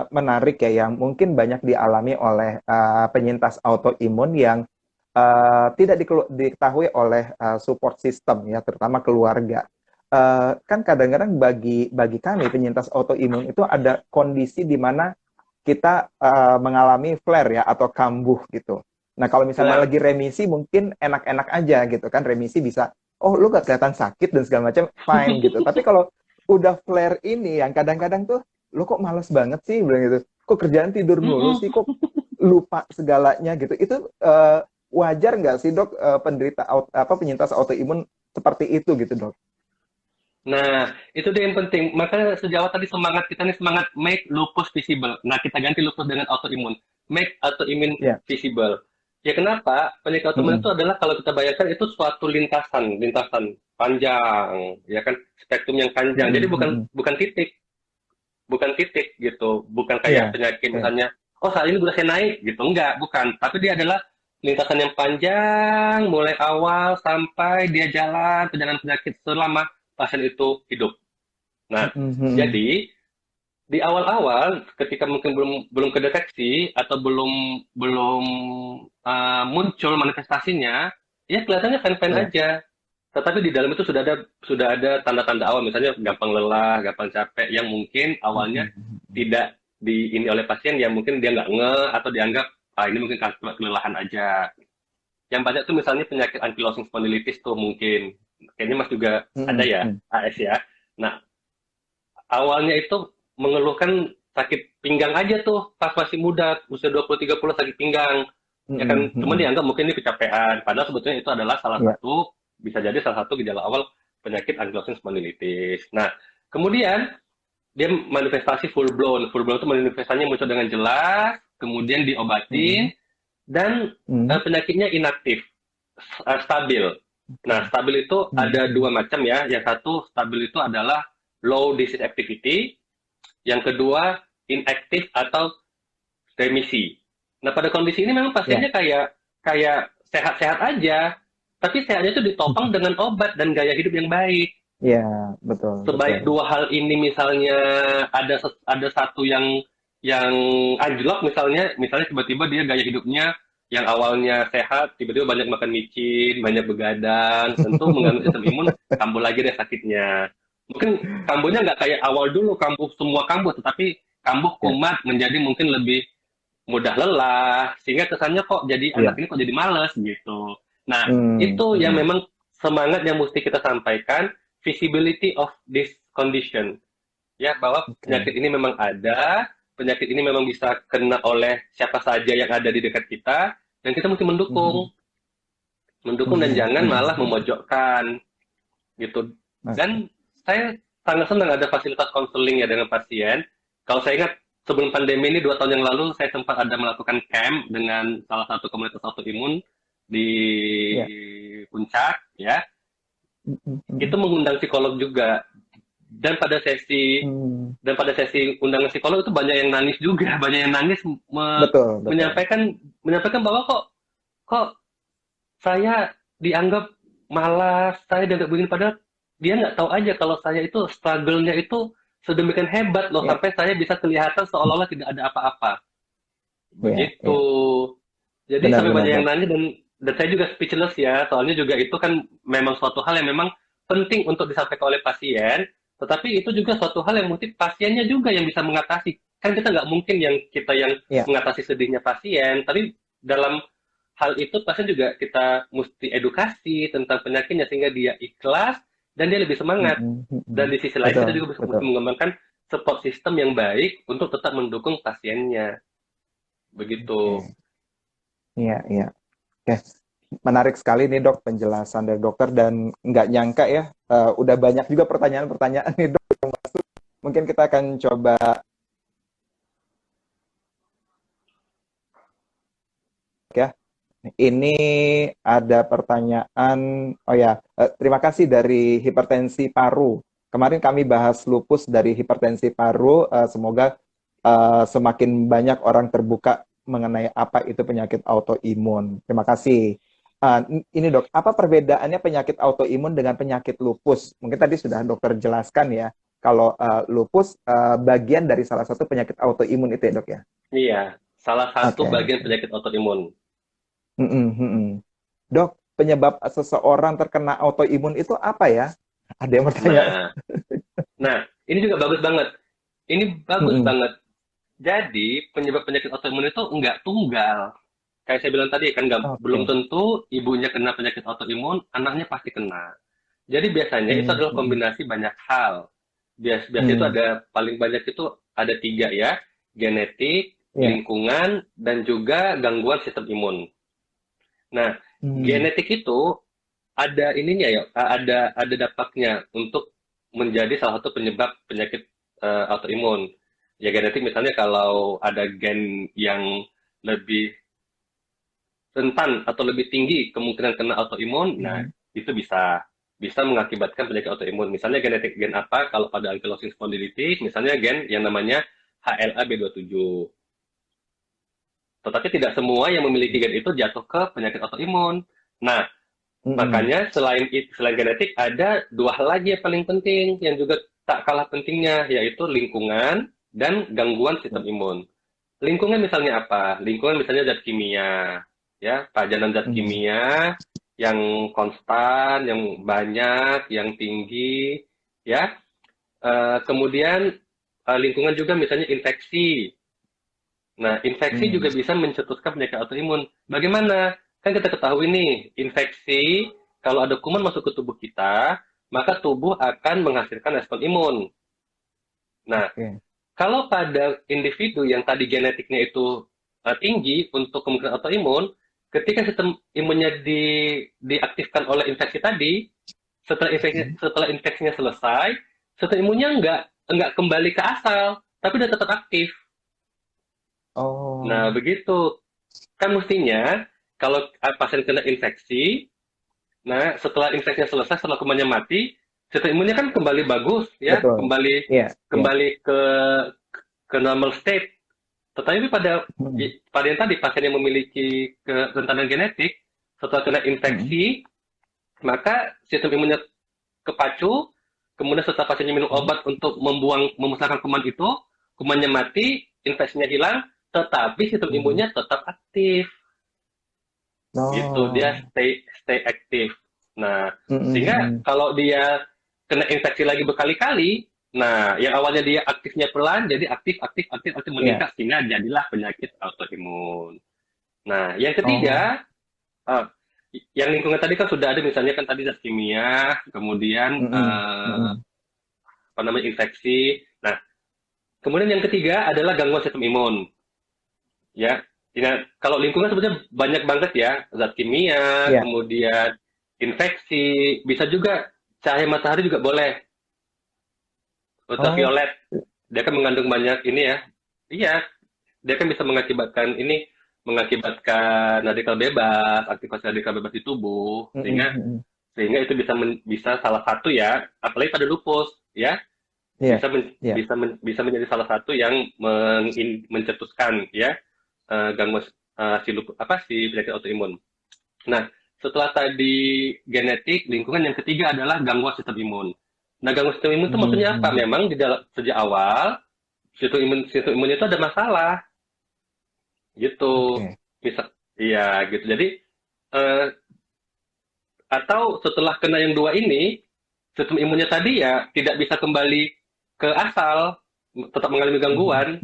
menarik ya yang mungkin banyak dialami oleh penyintas autoimun yang tidak diketahui oleh support system ya, terutama keluarga. Kan kadang-kadang bagi bagi kami penyintas autoimun itu ada kondisi di mana kita mengalami flare ya atau kambuh gitu. Nah, kalau misalnya Kumat. lagi remisi mungkin enak-enak aja gitu kan, remisi bisa, oh lu gak kelihatan sakit dan segala macam, fine gitu. Tapi kalau udah flare ini yang kadang-kadang tuh lu kok males banget sih bilang gitu. Kok kerjaan tidur mulu Mm-mm. sih, kok lupa segalanya gitu. Itu wajar nggak sih dok penderita apa penyintas autoimun seperti itu gitu dok? Nah, itu dia yang penting. Makanya sejawat tadi semangat kita nih semangat make lupus visible. Nah, kita ganti lupus dengan autoimun. Make autoimmune Ya, visible. Ya kenapa? Penyakit autoimun Mm-mm. itu adalah kalau kita bayangkan itu suatu lintasan panjang, ya kan, spektrum yang panjang. Jadi Mm-mm. bukan Mm-mm. bukan titik gitu, bukan kayak Iya. penyakit Iya. misalnya, oh saat ini udah saya naik gitu, enggak, bukan. Tapi dia adalah lintasan yang panjang, mulai awal sampai dia jalan perjalanan penyakit selama pasien itu hidup. Nah, Mm-mm. Mm-mm. jadi di awal-awal ketika mungkin belum belum kedeteksi atau belum belum muncul manifestasinya, ya kelihatannya fine-fine Iya. aja. Tetapi di dalam itu sudah ada tanda-tanda awal, misalnya gampang lelah, gampang capek, yang mungkin awalnya Mm-mm. tidak ini oleh pasien, yang mungkin dia nggak atau dianggap ini mungkin karena kelelahan aja. Yang banyak tuh misalnya penyakit ankylosing spondylitis tuh mungkin, kayaknya Mas juga ada Mm-mm. ya, Mm-mm. AS ya. Nah, awalnya itu mengeluhkan sakit pinggang aja tuh pas masih muda, usia 20-30 sakit pinggang. Ya Mm-mm. kan, cuma Mm-mm. dianggap mungkin ini kecapean. Padahal sebetulnya itu adalah Iya. bisa jadi salah satu gejala awal penyakit ankylosing spondylitis. Nah, kemudian dia manifestasi full blown. Full blown itu manifestasinya muncul dengan jelas, kemudian diobatin, Mm-mm. dan Mm-mm. penyakitnya inaktif, stabil. Nah, stabil itu ada Mm-mm. dua macam ya. Yang satu stabil itu adalah low disease activity, yang kedua inaktif atau remisi. Nah, pada kondisi ini memang Iya. pasiennya kayak kayak sehat-sehat aja, tapi sehatnya itu ditopang dengan obat dan gaya hidup yang baik. Iya, betul, betul. Sebaik dua hal ini misalnya ada satu yang anjlok, misalnya tiba-tiba dia gaya hidupnya yang awalnya sehat tiba-tiba banyak makan micin, banyak begadang, tentu mengganggu sistem imun, kambuh lagi deh sakitnya. Mungkin kambuhnya nggak kayak awal dulu kambuh semua kambuh, tetapi kambuh Ya. kumat menjadi mungkin lebih mudah lelah, sehingga kesannya kok jadi anak Iya. ini kok jadi males gitu. Nah, Mm, itu yang mm-mm. memang semangat yang mesti kita sampaikan, visibility of this condition. Ya, bahwa Oke. penyakit ini memang ada, penyakit ini memang bisa kena oleh siapa saja yang ada di dekat kita, dan kita mesti Mhm. mendukung dan Mhm. jangan malah Mhm. memojokkan gitu. Oke. Dan saya sangat senang ada fasilitas konseling ya dengan pasien. Kalau saya ingat sebelum pandemi ini 2 tahun yang lalu saya sempat ada melakukan camp dengan salah satu komunitas autoimun di Ya. Puncak ya. Mhm. Itu Mhm. mengundang psikolog juga, dan pada sesi Hmm. undangan psikolog itu banyak yang nangis juga, banyak yang nangis Betul, betul. menyampaikan bahwa kok saya dianggap malas, saya dianggap begini, padahal dia nggak tahu aja kalau saya itu struggle-nya itu sedemikian hebat loh, Ya. sampai saya bisa kelihatan seolah-olah tidak ada apa-apa. Ya. Begitu. Ya. Jadi sampai Benar-benar, banyak yang dok. nanya, dan saya juga speechless ya, soalnya juga itu kan memang suatu hal yang memang penting untuk disampaikan oleh pasien, tetapi itu juga suatu hal yang mungkin pasiennya juga yang bisa mengatasi. Kan kita nggak mungkin yang Ya. mengatasi sedihnya pasien, tapi dalam hal itu pasien juga kita mesti edukasi tentang penyakitnya sehingga dia ikhlas dan dia lebih semangat. Mhm. Dan Mhm. di sisi lain kita Betul, juga mesti betul. mengembangkan support system yang baik untuk tetap mendukung pasiennya. Begitu. Oke. Iya, iya. Oke. Menarik sekali nih, dok, penjelasan dari dokter, dan nggak nyangka ya, udah banyak juga pertanyaan-pertanyaan nih, dok. Mungkin kita akan coba ya. Ini ada pertanyaan, oh ya, terima kasih dari hipertensi paru. Kemarin kami bahas lupus dari hipertensi paru, semoga semakin banyak orang terbuka mengenai apa itu penyakit autoimun. Terima kasih. Ini dok, apa perbedaannya penyakit autoimun dengan penyakit lupus? Mungkin tadi sudah dokter jelaskan ya, kalau lupus bagian dari salah satu penyakit autoimun itu ya dok ya? Iya, salah satu Oke, bagian oke. penyakit autoimun. Mm-mm, mm-mm. Dok, penyebab seseorang terkena autoimun itu apa ya? Ada yang bertanya. Nah, ini juga bagus banget. Ini bagus Mm-mm. banget. Jadi, penyebab penyakit autoimun itu enggak tunggal. Kayak saya bilang tadi kan, belum Oke. tentu ibunya kena penyakit autoimun, anaknya pasti kena. Jadi biasanya itu Mm, adalah mm, kombinasi banyak hal. Biasanya itu mm. ada paling banyak itu ada tiga ya, genetik, Ya. lingkungan, dan juga gangguan sistem imun. Nah, Mm, genetik itu ada ininya ya, ada dampaknya untuk menjadi salah satu penyebab penyakit autoimun. Ya genetik misalnya kalau ada gen yang lebih rentan atau lebih tinggi kemungkinan kena autoimun, nah itu bisa mengakibatkan penyakit autoimun. Misalnya genetik gen apa kalau pada ankylosing spondylitis, misalnya gen yang namanya HLA-B27. Tetapi tidak semua yang memiliki gen itu jatuh ke penyakit autoimun. Nah, makanya selain genetik ada dua hal lagi yang paling penting yang juga tak kalah pentingnya, yaitu lingkungan dan gangguan sistem imun. Lingkungan misalnya apa? Lingkungan misalnya zat kimia, ya, pajanan zat kimia yang konstan, yang banyak, yang tinggi, ya. Kemudian lingkungan juga misalnya infeksi. Nah, infeksi juga bisa mencetuskan penyakit autoimun. Bagaimana? Kan kita ketahui nih, infeksi kalau ada kuman masuk ke tubuh kita, maka tubuh akan menghasilkan respon imun. Nah, kalau pada individu yang tadi genetiknya itu tinggi untuk kemungkinan autoimun, ketika sistem imunnya diaktifkan oleh infeksi tadi, setelah infeksinya selesai, sistem imunnya nggak kembali ke asal, tapi dia tetap aktif. Nah, begitu. Kan mestinya kalau pasien kena infeksi, nah setelah infeksinya selesai, setelah kumannya mati, sistem imunnya kan kembali bagus, ya, Betul. kembali ke normal state. Tetapi pada yang tadi pasien yang memiliki kerentanan genetik, setelah kena infeksi, maka sistem imunnya kepacu, kemudian setelah pasiennya minum obat untuk memusnahkan kuman itu, kumannya mati, infeksinya hilang, tetapi sistem imunnya tetap aktif. Gitu, dia stay aktif. Nah, sehingga kalau dia kena infeksi lagi berkali-kali, nah, yang awalnya dia aktifnya pelan, jadi aktif meningkat, sehingga jadilah penyakit autoimun. Nah, yang ketiga, yang lingkungan tadi kan sudah ada, misalnya kan tadi zat kimia, kemudian apa namanya infeksi. Nah, kemudian yang ketiga adalah gangguan sistem imun. Ya, kalau lingkungan sebenarnya banyak banget ya, zat kimia, kemudian infeksi, bisa juga cahaya matahari juga boleh. Ultraviolet, dia kan mengandung banyak ini ya. Iya, dia kan bisa mengakibatkan radikal bebas, aktivasi radikal bebas di tubuh, sehingga itu bisa salah satu ya, apalagi pada lupus ya, bisa menjadi salah satu yang mencetuskan ya gangguan si penyakit autoimun. Nah, setelah tadi genetik, lingkungan, yang ketiga adalah gangguan sistem imun. Nah, gangguan sistem imun itu maksudnya apa? Memang sejak awal sistem imun itu ada masalah, gitu. Iya, gitu. Jadi atau setelah kena yang dua ini, sistem imunnya tadi ya tidak bisa kembali ke asal, tetap mengalami gangguan.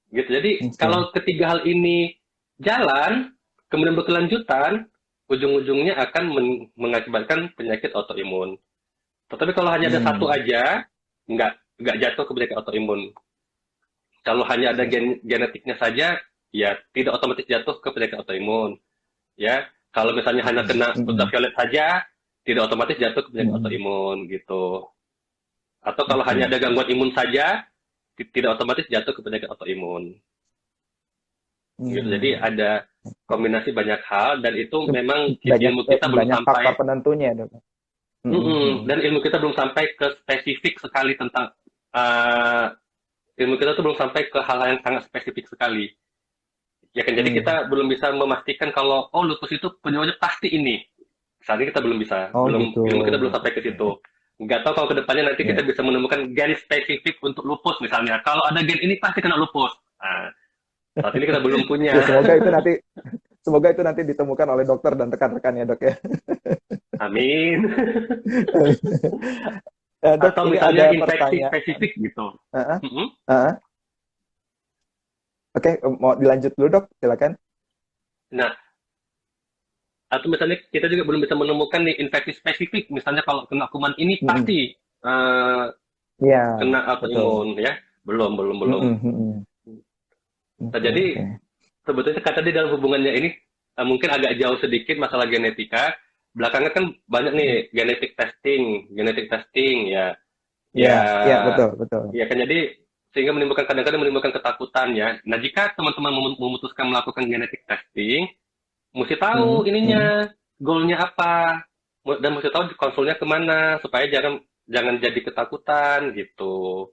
Gitu. Jadi kalau ketiga hal ini jalan, kemudian berkelanjutan, ujung-ujungnya akan mengakibatkan penyakit autoimun. Tetapi kalau hanya ada satu aja, nggak jatuh ke penyakit autoimun. Kalau hanya ada genetiknya saja, ya tidak otomatis jatuh ke penyakit autoimun. Ya, kalau misalnya hanya kena ultraviolet saja, tidak otomatis jatuh ke penyakit autoimun gitu. Atau kalau hanya ada gangguan imun saja, tidak otomatis jatuh ke penyakit autoimun. Gitu. Jadi ada kombinasi banyak hal, dan itu memang ilmu kita belum sampai faktor penentunya, Dok. Dan ilmu kita belum sampai ke spesifik sekali tentang ilmu kita tuh belum sampai ke hal yang sangat spesifik sekali. Ya kan, jadi kita belum bisa memastikan kalau lupus itu penyebabnya pasti ini. Saat ini kita belum bisa, ilmu kita belum sampai ke situ. Nggak tahu kalau kedepannya nanti kita bisa menemukan gen spesifik untuk lupus misalnya. Kalau ada gen ini pasti kena lupus. Nah, saat ini kita belum punya. Semoga itu nanti ditemukan oleh dokter dan rekan-rekannya, Dok ya. Amin. Dok, atau misalnya infeksi spesifik gitu. Oke, mau dilanjut dulu, Dok, silakan. Nah, atau misalnya kita juga belum bisa menemukan nih infeksi spesifik, misalnya kalau kena kuman ini pasti kena autoimun, ya, belum. Nah, jadi sebetulnya tadi dalam hubungannya ini mungkin agak jauh sedikit masalah genetika. Belakangan kan banyak nih genetic testing ya. Betul. Ya kan, jadi sehingga kadang-kadang menimbulkan ketakutan ya. Nah, jika teman-teman memutuskan melakukan genetic testing, mesti tahu Hmm, hmm. ininya, goalnya apa, dan mesti tahu konsulnya kemana, supaya jangan jangan jadi ketakutan gitu,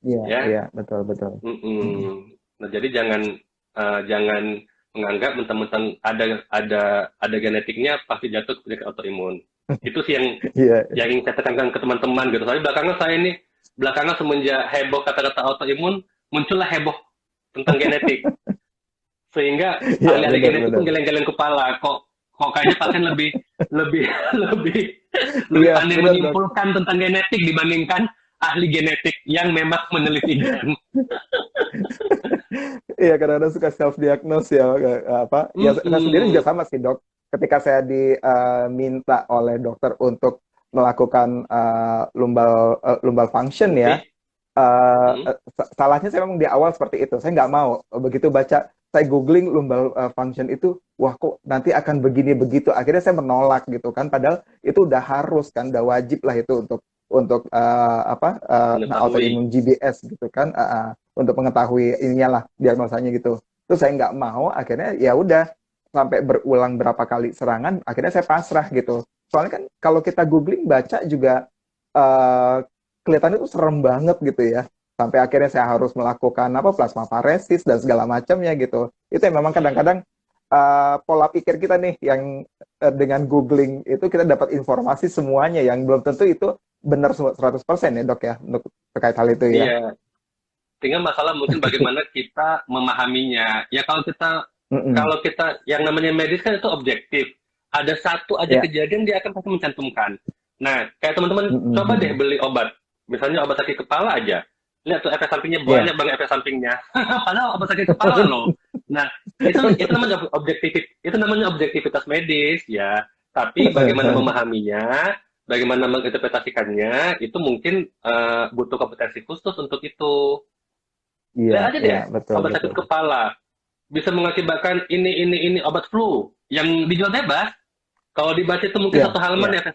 Iya, ya. iya, betul, betul. Hmm. Mm-mm. Nah, jadi jangan menganggap mentang-mentang ada genetiknya pasti jatuh ke penyakit autoimun. Itu sih Iya, yang ingin saya tekankan ke teman-teman gitu. Soalnya belakangan semenjak heboh kata-kata autoimun, muncullah heboh tentang genetik. Sehingga iya, ahli-ahli benar, genetik benar. pun geleng-geleng kepala. Kok kayaknya pasien lebih lebih lebih lebih Iya, pandai benar, Dok. menyimpulkan tentang genetik dibandingkan ahli genetik yang memang menelitinya. Iya, kadang-kadang suka self diagnose ya, apa? Ya, saya sendiri juga Mm-mm. sama sih, Dok. Ketika saya diminta oleh dokter untuk melakukan lumbal function ya, Fungsi. Mm-mm. salahnya saya memang di awal seperti itu. Saya nggak mau begitu baca, saya googling lumbal function itu, wah kok nanti akan begini begitu. Akhirnya saya menolak gitu kan. Padahal itu udah harus kan, udah wajib lah itu untuk Mengetahui. autoimun GBS gitu kan, untuk mengetahui ininya lah diagnosanya gitu. Terus saya nggak mau, akhirnya ya udah sampai berulang berapa kali serangan, akhirnya saya pasrah gitu. Soalnya kan kalau kita googling baca juga uh, kelihatannya itu serem banget gitu ya. Sampai akhirnya saya harus melakukan apa plasmafaresis dan segala macamnya gitu. Itu yang memang kadang-kadang pola pikir kita nih yang dengan googling itu kita dapat informasi semuanya yang belum tentu itu benar 100% ya dok ya untuk terkait hal itu ya. Iya. Tinggal masalah mungkin bagaimana kita memahaminya. Ya Mm-mm. kalau kita yang namanya medis kan itu objektif. Ada satu aja Ya. kejadian dia akan pasti mencantumkan. Nah, kayak teman-teman Mm-mm, coba deh mm-mm. beli obat. Misalnya obat sakit kepala aja. Lihat tuh efek sampingnya banyak Ya. banget efek sampingnya. Padahal obat sakit kepala loh. Nah, itu namanya objektivitas medis ya. Tapi bagaimana memahaminya, bagaimana menginterpretasikannya, itu mungkin butuh kompetensi khusus untuk itu. Iya, Lihat aja iya, deh, betul, obat sakit betul. kepala bisa mengakibatkan ini obat flu yang dijual bebas. Kalau dibaca itu mungkin Iya, satu halaman iya. ya, efek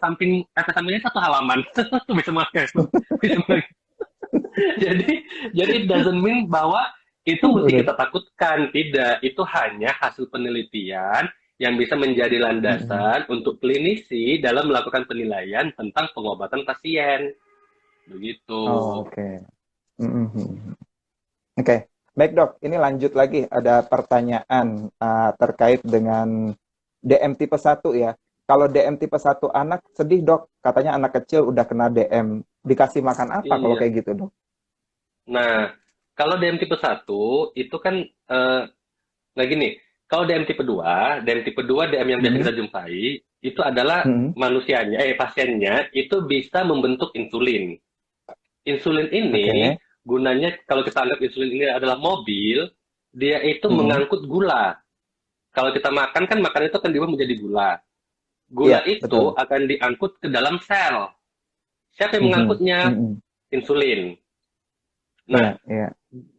sampingnya satu halaman. Itu bisa mengakibatkan. Bisa mengakibatkan. Jadi jadi it doesn't mean bahwa itu mesti Benar. kita takutkan. Tidak, itu hanya hasil penelitian yang bisa menjadi Mm-mm. landasan untuk klinisi dalam melakukan penilaian tentang pengobatan pasien. Begitu. Oh, oke. Mm-mm. Oke, baik dok. Ini lanjut lagi. Ada pertanyaan terkait dengan DM tipe 1 ya. Kalau DM tipe 1 anak sedih dok, katanya anak kecil udah kena DM. Dikasih makan apa kalau Iya. kayak gitu dok? Nah, kalau DM tipe satu itu kan nah gini, kalau DM tipe 2 DM yang biasa Mm-mm. kita jumpai itu adalah Mm-mm. manusianya, pasiennya itu bisa membentuk insulin. Insulin ini Oke. gunanya kalau kita anggap insulin ini adalah mobil, dia itu Mm-mm. mengangkut gula. Kalau kita makan kan makanan itu akan diubah menjadi gula. Iya, Gula itu betul. akan diangkut ke dalam sel. Siapa yang Mhm. mengangkutnya? Mhm. Insulin. Nah, Iya, iya.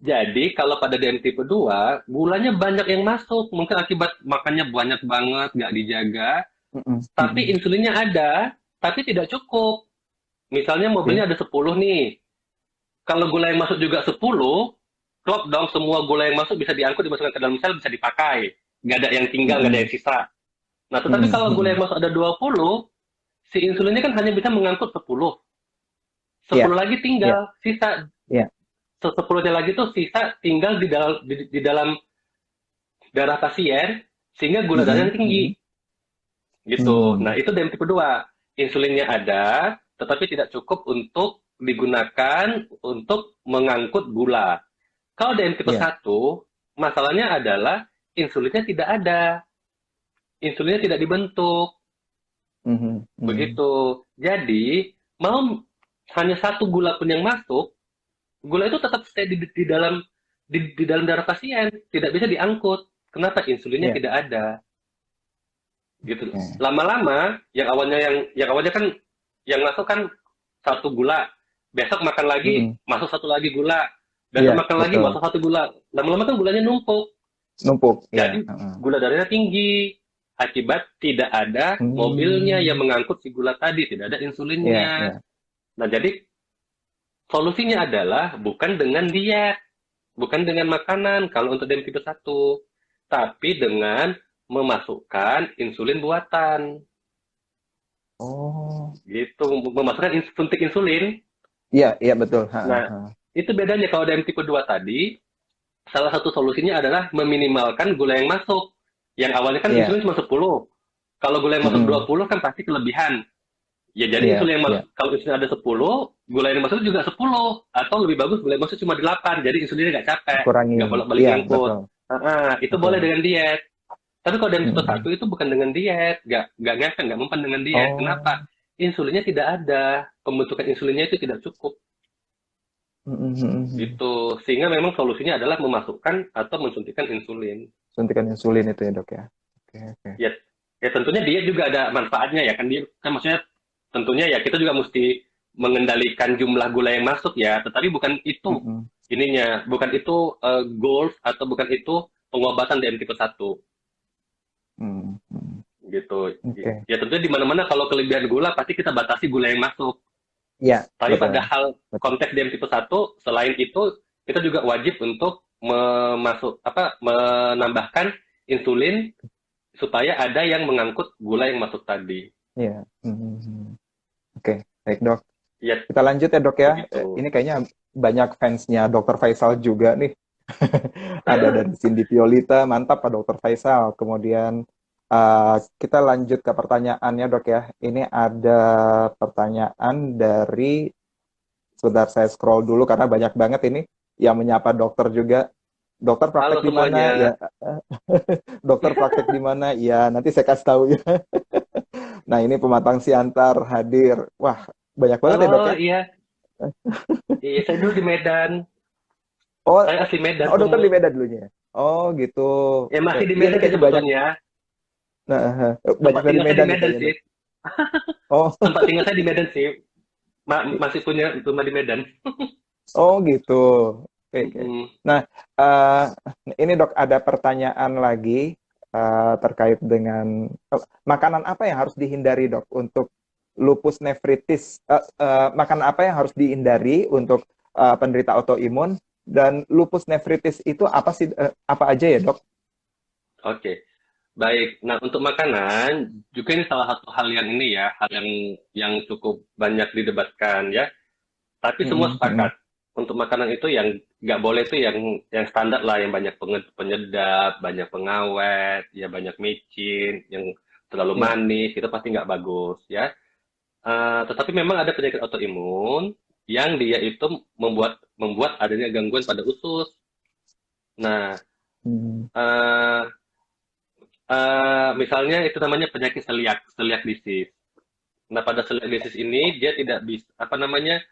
jadi kalau pada DM tipe 2 gulanya banyak yang masuk. Mungkin akibat makannya banyak banget, nggak dijaga. Mhm. Tapi Mhm. insulinnya ada, tapi tidak cukup. Misalnya mobilnya Oke. ada 10 nih. Kalau gula yang masuk juga 10, klop dong semua gula yang masuk bisa diangkut, dimasukkan ke dalam sel, bisa dipakai. Nggak ada yang tinggal, nggak ada Mhm. yang sisa. Nah, tetapi Mhm. kalau gula yang Mhm. masuk ada 20, si insulinnya kan hanya bisa mengangkut 10. Iya, 10 lagi iya, tinggal, sisa. iya. 10-nya lagi tuh sisa tinggal di dalam darah pasien, sehingga gula darahnya Mhm. tinggi. Mhm. Gitu. Nah, Mhm. itu DM tipe 2. Insulinnya ada, tetapi tidak cukup untuk digunakan untuk mengangkut gula. Kalau DM tipe Iya. 1, masalahnya adalah insulinnya tidak ada. Insulinnya tidak dibentuk. Mhm. Mhm. Begitu. Jadi, mau hanya satu gula pun yang masuk, gula itu tetap stay di dalam darah pasien, tidak bisa diangkut. Kenapa? Insulinnya Iya. tidak ada. Gitu. Oke. Lama-lama yang awalnya kan yang masuk kan satu gula, besok makan lagi Mhm. masuk satu lagi gula, besok Iya, makan lagi betul. masuk satu gula, lama-lama kan gulanya numpuk, Numpuk, iya. jadi Heeh. gula darahnya tinggi akibat tidak ada mobilnya yang Hmm. mengangkut si gula tadi, tidak ada Iya, insulinnya. iya. Nah, jadi solusinya adalah bukan dengan diet, bukan dengan makanan kalau untuk diabetes tipe 1, tapi dengan memasukkan insulin buatan. Oh, Gitu, memasukkan suntik insulin. iya, iya betul. Ha, Nah, ha. itu bedanya kalau DM tipe 2 tadi, salah satu solusinya adalah meminimalkan gula yang masuk. Yang awalnya kan Iya, insulin cuma 10. Kalau gula yang masuk mm-mm. 20 kan pasti kelebihan. Ya jadi Iya, insulin yang iya. masuk, kalau insulin ada 10, gula yang masuk juga 10. Atau lebih bagus gula yang masuk cuma 8. Jadi insulinnya nggak capek, nggak Kurangin. bolak-balik Iya, ngangkut. betul, Itu boleh betul. dengan diet. Tapi kalau dari tipe Mm-mm. 1 itu bukan dengan diet, nggak ngefek, nggak mempan dengan diet. Oh, Kenapa? Insulinnya tidak ada, pembentukan insulinnya itu tidak cukup. mm-mm, mm-mm. Gitu. Sehingga memang solusinya adalah memasukkan atau mensuntikan insulin. Suntikan insulin itu ya dok ya. Oke, oke. Ya, ya tentunya dia juga ada manfaatnya ya kan dia kan maksudnya tentunya ya kita juga mesti mengendalikan jumlah gula yang masuk ya, tetapi bukan itu Mm-mm. ininya, bukan itu goals atau bukan itu pengobatan DM tipe 1 Mm-mm. gitu. Oke, Ya tentunya di mana-mana kalau kelebihan gula pasti kita batasi gula yang masuk. iya Tapi betul, pada hal betul. konteks DM tipe 1 selain itu kita juga wajib untuk menambahkan insulin supaya ada yang mengangkut gula yang masuk tadi. Iya. Mm-mm. Oke, baik dok. Ya, Kita lanjut ya dok ya. begitu. Ini kayaknya banyak fansnya Dokter Faisal juga nih. Ada dari Cindy Piolita, mantap Pak Dokter Faisal. Kemudian kita lanjut ke pertanyaannya dok ya. Ini ada pertanyaan dari, sebentar saya scroll dulu karena banyak banget ini yang menyapa dokter juga. Dokter Halo praktek di mana? Ya, semuanya. dokter praktek di mana? Ya, nanti saya kasih tahu ya. Nah, ini pematang siantar hadir. Wah, banyak banget ya dok Oh ya. iya, iya saya dulu di Medan. Oh, Saya asli Medan, oh dokter di Sumut. Medan dulunya. Oh gitu. Ya masih di Iya ini Medan sih kayaknya banyak. sebetulnya. Nah, banyak Tempat dari tinggal saya di Medan nih Medan kayaknya sih. dok. Oh, Tempat tinggal saya di Medan sih. Masih punya rumah di Medan. oh gitu. Oke, oke. Mm-mm. Nah, eh, ini dok ada pertanyaan lagi terkait dengan makanan apa yang harus dihindari dok untuk lupus nefritis. Makanan apa yang harus dihindari untuk penderita autoimun, dan lupus nefritis itu apa sih? Apa aja ya dok? Oke, baik. Nah untuk makanan juga ini salah satu hal yang ini ya, hal yang cukup banyak didebatkan ya. Tapi semua Mm-mm, mm-mm. sepakat untuk makanan itu yang nggak boleh itu yang standar lah, yang banyak penyedap, banyak pengawet, ya banyak micin, yang terlalu Iya. manis itu pasti nggak bagus ya. Tetapi memang ada penyakit autoimun yang dia itu membuat membuat adanya gangguan pada usus. Nah, Mm. eh, misalnya itu namanya penyakit celiac disease. Nah, pada celiac disease ini dia tidak bisa apa namanya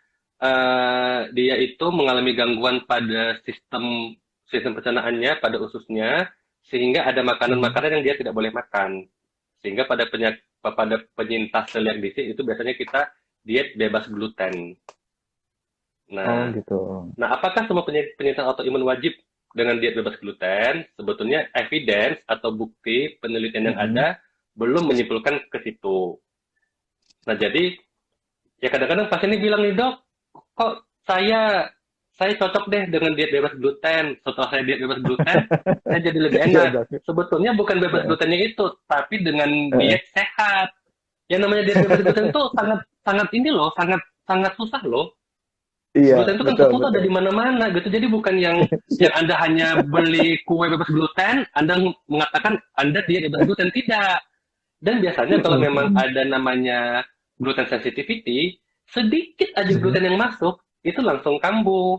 dia itu mengalami gangguan pada sistem sistem pencernaannya, pada ususnya, sehingga ada Mm. makanan-makanan yang dia tidak boleh makan. Sehingga pada penyintas celiac disease itu biasanya kita diet bebas gluten. Oh Nah, gitu. nah apakah semua penyintas autoimun wajib dengan diet bebas gluten? Sebetulnya evidence atau bukti penelitian yang Mm-mm. ada belum menyimpulkan ke situ. Nah, jadi ya kadang-kadang pasien ini bilang nih dok, kok saya cocok deh dengan diet bebas gluten. Setelah saya diet bebas gluten, saya jadi lebih Iya enak. dok. Sebetulnya bukan bebas Heeh, glutennya itu, tapi dengan heeh. diet sehat. Yang namanya diet bebas gluten itu sangat sangat ini loh, sangat sangat susah loh. Iya, Gluten itu kan betul, tepung tuh ada betul. di mana-mana gitu. Jadi bukan yang Anda hanya beli kue bebas gluten, Anda mengatakan Anda diet bebas gluten, tidak. Dan biasanya kalau memang Mm-mm. ada namanya gluten sensitivity, sedikit aja Mm-mm. gluten yang masuk, itu langsung kambuh,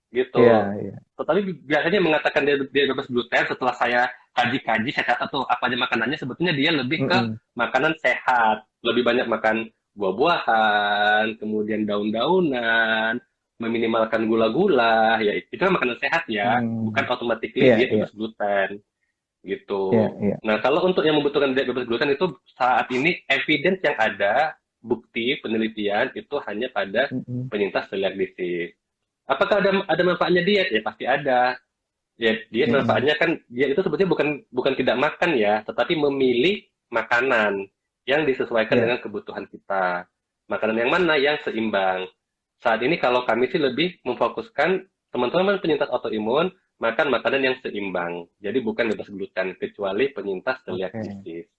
Iya, gitu. iya. Tetapi biasanya mengatakan dia bebas gluten, setelah saya kaji-kaji, saya catat tuh apa aja makanannya, sebetulnya dia lebih ke Mm-mm. makanan sehat. Lebih banyak makan buah-buahan, kemudian daun-daunan, meminimalkan gula-gula, ya itu kan makanan sehat ya, bukan Mm. automatically Iya, dia iya, bebas gluten. Gitu. iya, iya. Nah, kalau untuk yang membutuhkan diet bebas gluten itu saat ini evidence yang ada, bukti penelitian itu hanya pada Mm-mm. penyintas celiac disease. Apakah ada manfaatnya diet? Ya pasti ada. Ya, diet Mm-mm. manfaatnya kan dia itu sebetulnya bukan bukan tidak makan ya, tetapi memilih makanan yang disesuaikan Iya. dengan kebutuhan kita. Makanan yang mana yang seimbang. Saat ini kalau kami sih lebih memfokuskan teman-teman penyintas autoimun makan makanan yang seimbang. Jadi bukan bebas gluten, kecuali penyintas celiac Oke, disease.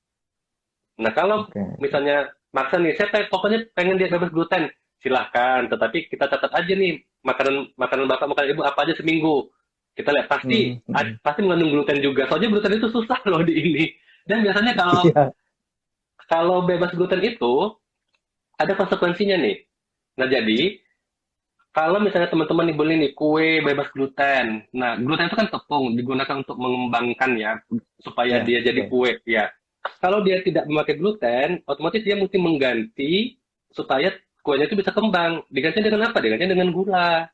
Nah, kalau oke. misalnya maksa nih, saya pokoknya pengen diet bebas gluten, silahkan. Tetapi kita catat aja nih, makanan makanan bapak, makanan ibu apa aja seminggu. Kita lihat Hmm, pasti hmm. pasti mengandung gluten juga. Soalnya gluten itu susah loh di ini. Dan biasanya kalau Iya, kalau bebas gluten itu ada konsekuensinya nih. Nah, jadi kalau misalnya teman-teman nih beli nih kue bebas gluten. Nah, gluten itu kan tepung digunakan untuk mengembangkan ya supaya iya, dia jadi betul. kue ya. Kalau dia tidak memakai gluten, otomatis dia mesti mengganti supaya kuenya itu bisa kembang. Diganti dengan apa? Diganti dengan gula.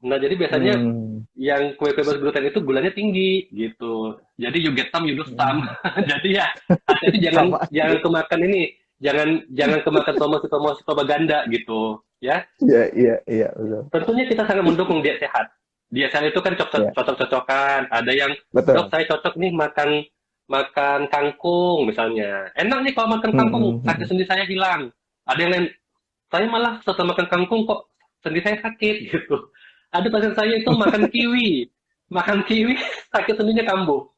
Nah, jadi biasanya Hmm, yang kue bebas gluten itu gulanya tinggi gitu. Jadi you get some, you lose some. hmm. Jadi ya hati-hati jangan Sama jangan aja. kemakan ini, jangan jangan kemakan promosi-promosi propaganda gitu ya. Iya, iya, iya, betul. Tentunya kita sangat mendukung diet sehat. Diet sehat itu kan Iya, cocok-cocokan. Ada yang, dok betul. saya cocok nih makan makan kangkung misalnya. Enak nih kalau makan Hmm, kangkung, hmm, sakit hmm. sendi saya hilang. Ada yang lain, saya malah setelah makan kangkung kok sendi saya sakit gitu. Ada pasien saya itu makan kiwi sakit sendinya kambuh.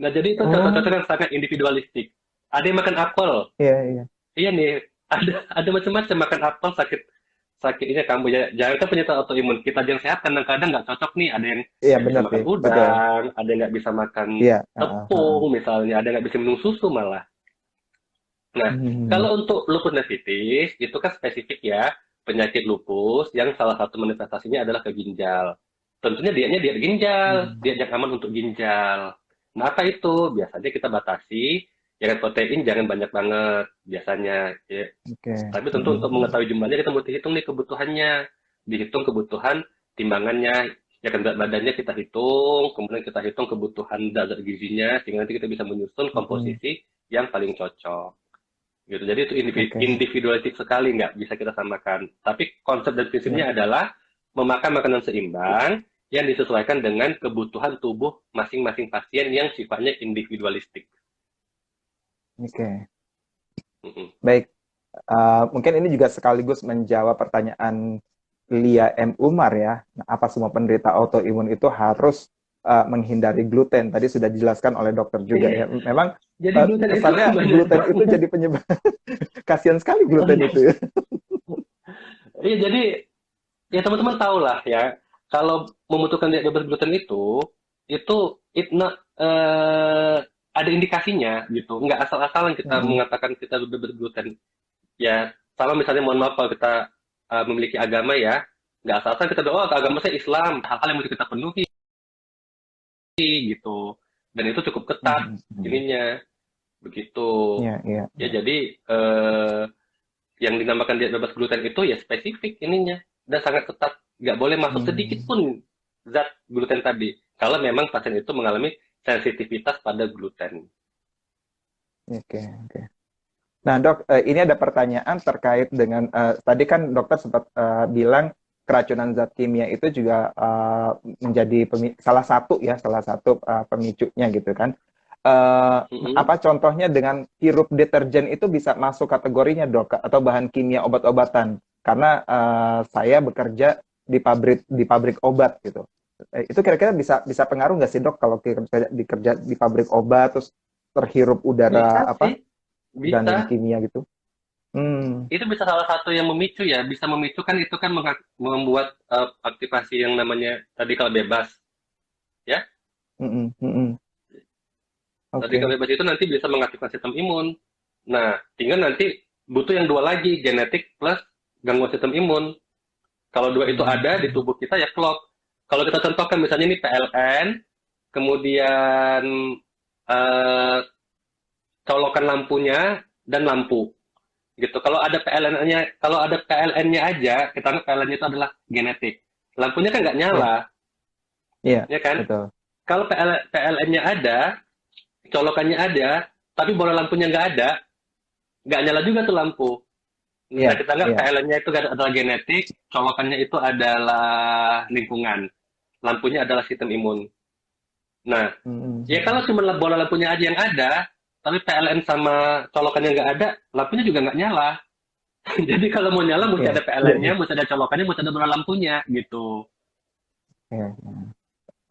Nah jadi itu Oh, cocok-cocokan sangat individualistik. Ada yang makan apel, iya, iya. iya nih, ada macam-macam makan apel sakit sakit ini kambuh ya. Jangan kan penyakit autoimun. Kita yang sehat kadang-kadang nggak cocok nih. Ada yang Iya, nggak bisa benar makan sih. Betul. udang, ada yang nggak bisa makan Iya, tepung misalnya, ada yang nggak bisa minum susu malah. Nah, Hmm, kalau untuk lupus nephritis itu kan spesifik ya penyakit lupus yang salah satu manifestasinya adalah ke ginjal. Tentunya dietnya diet ginjal, hmm. diet yang aman untuk ginjal. Nah, apa itu? Biasanya kita batasi, jangan protein jangan banyak banget biasanya. Ya, Oke. tapi tentu Hmm, untuk hmm. mengetahui jumlahnya kita mesti hitung nih kebutuhannya. Dihitung kebutuhan timbangannya. Ya kan berat badannya kita hitung, kemudian kita hitung kebutuhan zat gizinya, sehingga nanti kita bisa menyusun Hmm. komposisi yang paling cocok. Gitu. Jadi itu Oke. individualistik sekali, nggak bisa kita samakan. Tapi konsep dan Iya. prinsipnya adalah memakan makanan seimbang yang disesuaikan dengan kebutuhan tubuh masing-masing pasien yang sifatnya individualistik. Oke. Mm-mm. Baik. Mungkin ini juga sekaligus menjawab pertanyaan Lia M. Umar ya. Nah, apa semua penderita autoimun itu harus menghindari gluten? Tadi sudah dijelaskan oleh dokter juga Iya, ya. Memang jadi gluten itu kesannya banyak gluten itu banget. jadi penyebab. Kasihan sekali Oh, gluten iya. itu ya. Iya, jadi ya teman-teman tahu lah ya, kalau membutuhkan diet bebas gluten itu it not, ada indikasinya gitu. Nggak asal-asalan kita Hmm, mengatakan kita bebas gluten. Ya sama misalnya mohon maaf kalau kita memiliki agama ya, nggak asal-asalan kita bilang oh agama saya Islam, hal-hal yang mesti kita penuhi gitu, dan itu cukup ketat hmm, hmm. ininya begitu Iya, iya, ya. iya. Jadi yang dinamakan diet bebas gluten itu ya spesifik ininya dan sangat ketat, nggak boleh masuk sedikit Hmm, pun zat gluten tadi kalau memang pasien itu mengalami sensitivitas pada gluten. oke, oke. Nah, dok, ini ada pertanyaan terkait dengan tadi kan dokter sempat bilang keracunan zat kimia itu juga menjadi salah satu pemicunya gitu kan. Mm-mm. Apa contohnya dengan hirup deterjen itu bisa masuk kategorinya dok atau bahan kimia obat-obatan? Karena saya bekerja di pabrik obat gitu. Itu kira-kira bisa bisa pengaruh nggak sih dok kalau dikerja di pabrik obat terus terhirup Bisa udara sih, apa bisa. zat kimia gitu? Hmm, Itu bisa salah satu yang memicu ya, bisa memicu kan itu kan membuat aktivasi yang namanya radikal bebas, ya. mm, mm, mm. Radikal Oke. bebas itu nanti bisa mengaktifkan sistem imun. Nah, tinggal nanti butuh yang dua lagi, genetik plus gangguan sistem imun. Kalau dua itu Hmm, ada di mm, tubuh kita ya klop. Kalau kita contohkan misalnya ini PLN, kemudian eh, colokan lampunya dan lampu gitu. Kalau ada PLN-nya aja, kita anggap PLN-nya itu adalah genetik. Lampunya kan nggak iya, nyala, iya, ya kan? betul. Kalau PLN-nya ada, colokannya ada, tapi bola lampunya nggak nyala juga tuh lampu. Nah, Iya, kita anggap iya. PLN-nya itu adalah genetik, colokannya itu adalah lingkungan, lampunya adalah sistem imun. Nah, Mm, ya kalau mm, cuma bola lampunya aja yang ada, tapi PLN sama colokannya nggak ada, lampunya juga nggak nyala. Jadi kalau mau nyala mesti iya, ada iya, PLN-nya, iya. mesti ada colokannya, mesti ada bola lampunya gitu. Iya.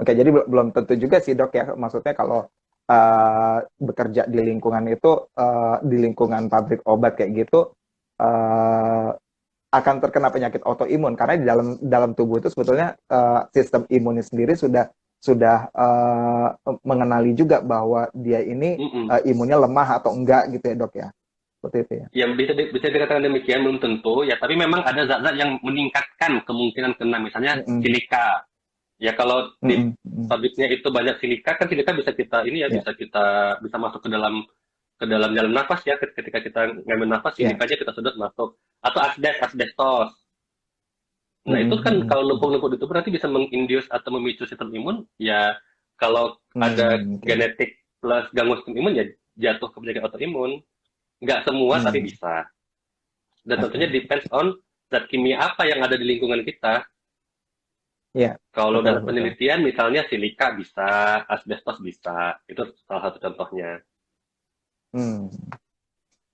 Oke, jadi belum tentu juga sih dok ya, maksudnya kalau bekerja di lingkungan itu, di lingkungan pabrik obat kayak gitu, uh, akan terkena penyakit autoimun karena di dalam tubuh itu sebetulnya sistem imunnya sendiri sudah mengenali juga bahwa dia ini Mm-mm. imunnya lemah atau enggak gitu ya dok ya, seperti itu ya. Yang bisa dikatakan demikian belum tentu ya, tapi memang ada zat-zat yang meningkatkan kemungkinan kena, misalnya Mm-mm, silika. Ya kalau di mm-mm, mm-mm. pabriknya itu banyak silika, kan silika bisa kita ini ya, Ya, bisa masuk ke dalam jalan nafas ya, ketika kita ngambil nafas ya. silikanya kita sedot masuk, atau asbestos. Nah itu Mm-mm, kan mm-mm, kalau mm-mm. numpuk-numpuk itu berarti bisa menginduce atau memicu sistem imun ya. Kalau ada Oke. genetik plus gangguan sistem imun ya jatuh ke penyakit autoimun. Nggak semua tapi Hmm, bisa. Dan tentunya oke. depends on zat kimia apa yang ada di lingkungan kita. Ya, Kalau betul, dalam betul. penelitian misalnya silika bisa, asbestos bisa. Itu salah satu contohnya. Hmm.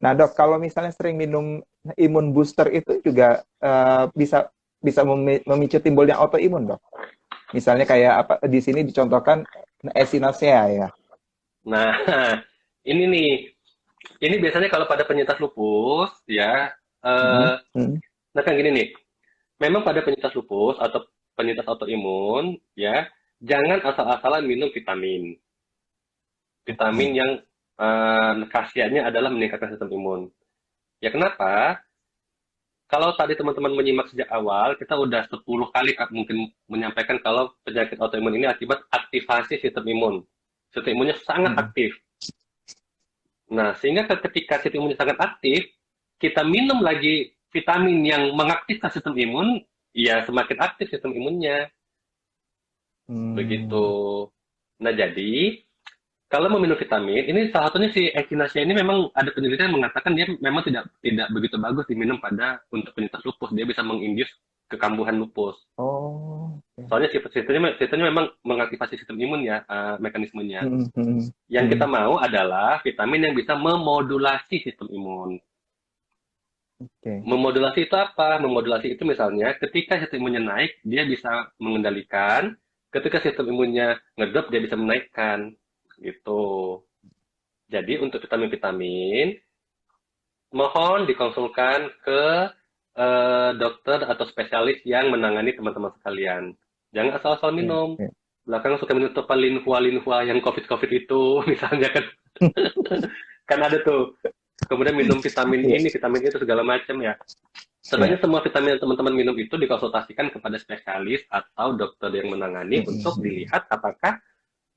Nah, dok, kalau misalnya sering minum imun booster itu juga bisa bisa memicu timbulnya autoimun, dok. Misalnya kayak apa di sini dicontohkan echinacea ya. Nah, ini nih, ini biasanya kalau pada penyintas lupus ya, Hmm, eh, hmm, nah kan gini nih, memang pada penyintas lupus atau penyintas autoimun ya, jangan asal-asalan minum vitamin. Vitamin oke. yang khasiatnya adalah meningkatkan sistem imun. Ya kenapa? Kalau tadi teman-teman menyimak sejak awal, kita udah 10 kali mungkin menyampaikan kalau penyakit autoimun ini akibat aktivasi sistem imun. Sistem imunnya sangat Hmm, aktif. Nah, sehingga ketika sistem imunnya sangat aktif, kita minum lagi vitamin yang mengaktifkan sistem imun, ya semakin aktif sistem imunnya. Begitu. hmm, Nah, jadi kalau meminum vitamin, ini salah satunya si echinacea ini memang ada penelitian yang mengatakan dia memang tidak tidak begitu bagus diminum pada untuk penyintas lupus. Dia bisa menginduce kekambuhan lupus. oh, oke. Soalnya sistemnya memang mengaktifasi sistem imun ya, mekanismenya. Hmm, hmm, Yang kita hmm, mau adalah vitamin yang bisa memodulasi sistem imun. oke. Memodulasi itu apa? Memodulasi itu misalnya ketika sistem imunnya naik, dia bisa mengendalikan. Ketika sistem imunnya ngedrop, dia bisa menaikkan. Gitu. Jadi untuk vitamin-vitamin, mohon dikonsulkan ke dokter atau spesialis yang menangani teman-teman sekalian. Jangan asal-asal Ya, minum. ya. Belakang suka minum tuh linhua yang COVID-COVID itu, misalnya kan. Kan ada tuh. Kemudian minum vitamin Iya, ini, vitamin itu, segala macam ya. Sebenarnya iya. semua vitamin yang teman-teman minum itu dikonsultasikan kepada spesialis atau dokter yang menangani Hmm, untuk hmm, hmm. dilihat apakah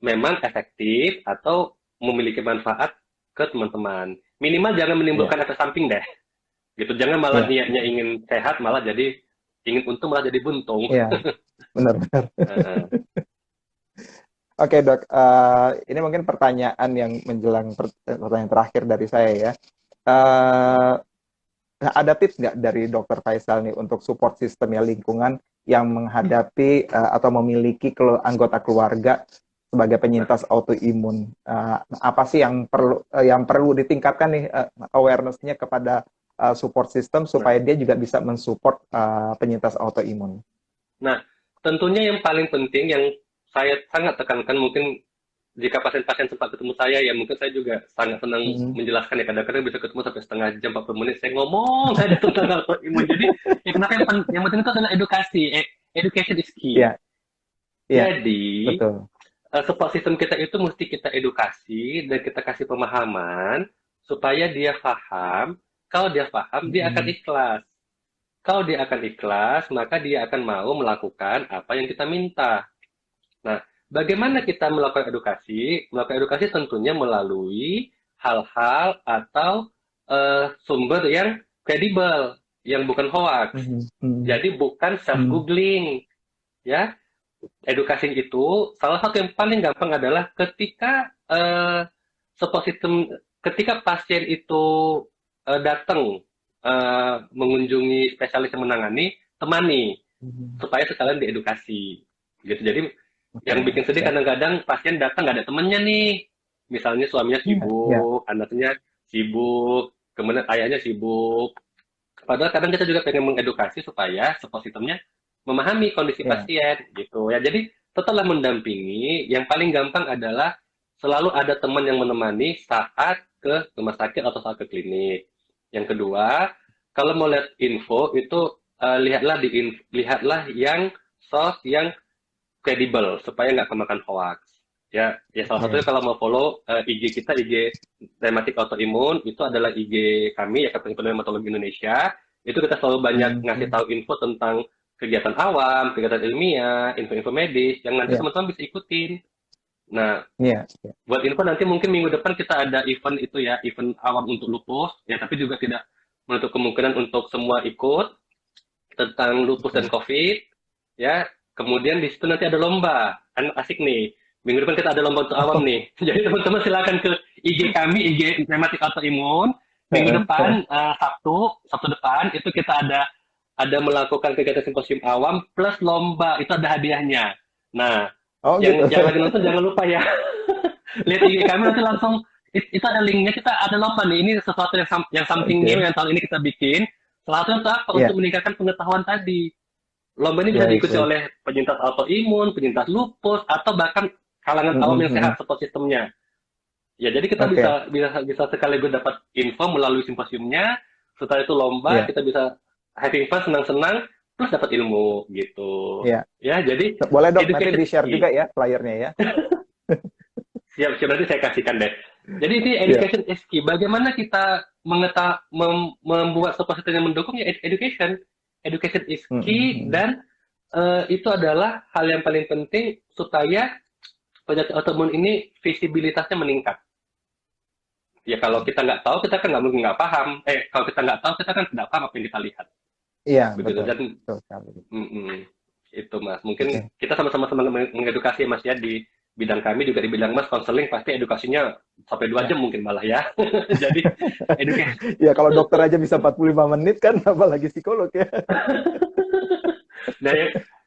memang efektif atau memiliki manfaat ke teman-teman. Minimal jangan Iya, menimbulkan efek samping deh. Gitu. Jangan malah iya, niatnya ingin sehat, malah jadi ingin untung, malah jadi buntung. iya. Benar-benar. Heeh. Oke dok, ini mungkin pertanyaan yang menjelang pertanyaan terakhir dari saya ya. Eh, ada tips nggak dari Dokter Faisal nih untuk support sistem ya lingkungan yang menghadapi atau memiliki anggota keluarga sebagai Nah, penyintas autoimun? Apa sih yang perlu ditingkatkan nih awareness-nya kepada support system nah, supaya dia juga bisa mensupport penyintas autoimun? nah, tentunya yang paling penting yang saya sangat tekankan mungkin jika pasien-pasien sempat ketemu saya ya mungkin saya juga sangat senang Hmm, menjelaskan ya kadang-kadang bisa ketemu sampai setengah jam 40 menit saya ngomong saja tentang autoimun jadi ya kenapa yang penting itu adalah edukasi education is key iya, iya, jadi betul. support system kita itu mesti kita edukasi dan kita kasih pemahaman supaya dia paham kalau dia paham dia akan Hmm, ikhlas kalau dia akan ikhlas maka dia akan mau melakukan apa yang kita minta. Nah, bagaimana kita melakukan edukasi? Melakukan edukasi tentunya melalui hal-hal atau sumber yang kredibel, yang bukan hoax. hmm, hmm, Jadi bukan hmm, self-googling, ya. Edukasi itu salah satu yang paling gampang adalah ketika support system, ketika pasien itu datang mengunjungi spesialis yang menangani, temani hmm. supaya sekalian diedukasi. Gitu. Jadi Oke, yang bikin sedih ya, kadang-kadang pasien datang nggak ada temennya nih. Misalnya suaminya ya, ya, sibuk, anaknya sibuk, kemudian ayahnya sibuk. Padahal kadang kita juga pengen mengedukasi supaya support systemnya memahami kondisi ya. pasien gitu ya. Jadi setelah mendampingi, yang paling gampang adalah selalu ada teman yang menemani saat ke rumah sakit atau saat ke klinik. Yang kedua, kalau mau lihat info itu lihatlah yang source yang kredibel supaya nggak kemakan hoax. Ya, ya salah satunya Oke. kalau mau follow IG kita, IG Rematik Autoimun, itu adalah IG kami ya, Himpunan Hematologi Indonesia. Itu kita selalu banyak ngasih Hmm. tahu info tentang kegiatan awam, kegiatan ilmiah, info-info medis yang nanti Ya, teman-teman bisa ikutin. Nah, iya, iya. buat info nanti mungkin minggu depan kita ada event itu ya, event awam untuk lupus, ya tapi juga tidak menutup kemungkinan untuk semua ikut tentang lupus dan Oke. COVID, ya. Kemudian di situ nanti ada lomba, kan asik nih. Minggu depan kita ada lomba untuk awam Oh, nih. Jadi teman-teman silakan ke IG kami, IG Rematik Autoimun. Minggu depan, Sabtu depan itu kita ada melakukan kegiatan simposium awam plus lomba, itu ada hadiahnya. Nah, oh gitu. yang lagi nonton jangan lupa ya, lihat IG kami nanti langsung itu ada linknya, kita ada lomba nih, ini sesuatu yang something new Oke. yang tahun ini kita bikin. Salah satunya untuk apa? Untuk Iya, meningkatkan pengetahuan tadi. Lomba ini bisa baik, diikuti baik. oleh penyintas autoimun, penyintas lupus, atau bahkan kalangan awam Mm-mm, yang mm-mm. sehat support sistemnya. Ya, jadi kita Oke. bisa sekaligus dapat info melalui simposiumnya. Setelah itu lomba, Iya, kita bisa having fun, senang-senang, plus dapat ilmu gitu. iya. Ya, jadi Boleh dok, nanti education is di-share juga key. ya flyernya ya. Siap, siap nanti saya kasihkan deh. Jadi ini Iya. education is key. Bagaimana kita membuat support system yang mendukung ya education. Education is Mm-mm, key mm-mm. dan itu adalah hal yang paling penting supaya penyakit autoimun ini visibilitasnya meningkat. Ya kalau kita nggak tahu, kita kan nggak mungkin nggak paham. Kalau kita nggak tahu, kita kan tidak paham apa yang kita lihat. Iya, Begitu. betul. Dan Betul sekali. itu Mas. Mungkin Oke. kita sama-sama mengedukasi ya Mas ya di bidang kami juga di bidang Mas konseling pasti edukasinya sampai 2 jam Ya. mungkin malah ya. Jadi edukasi. Ya kalau dokter aja bisa 45 menit kan, apalagi psikolog ya. Nah,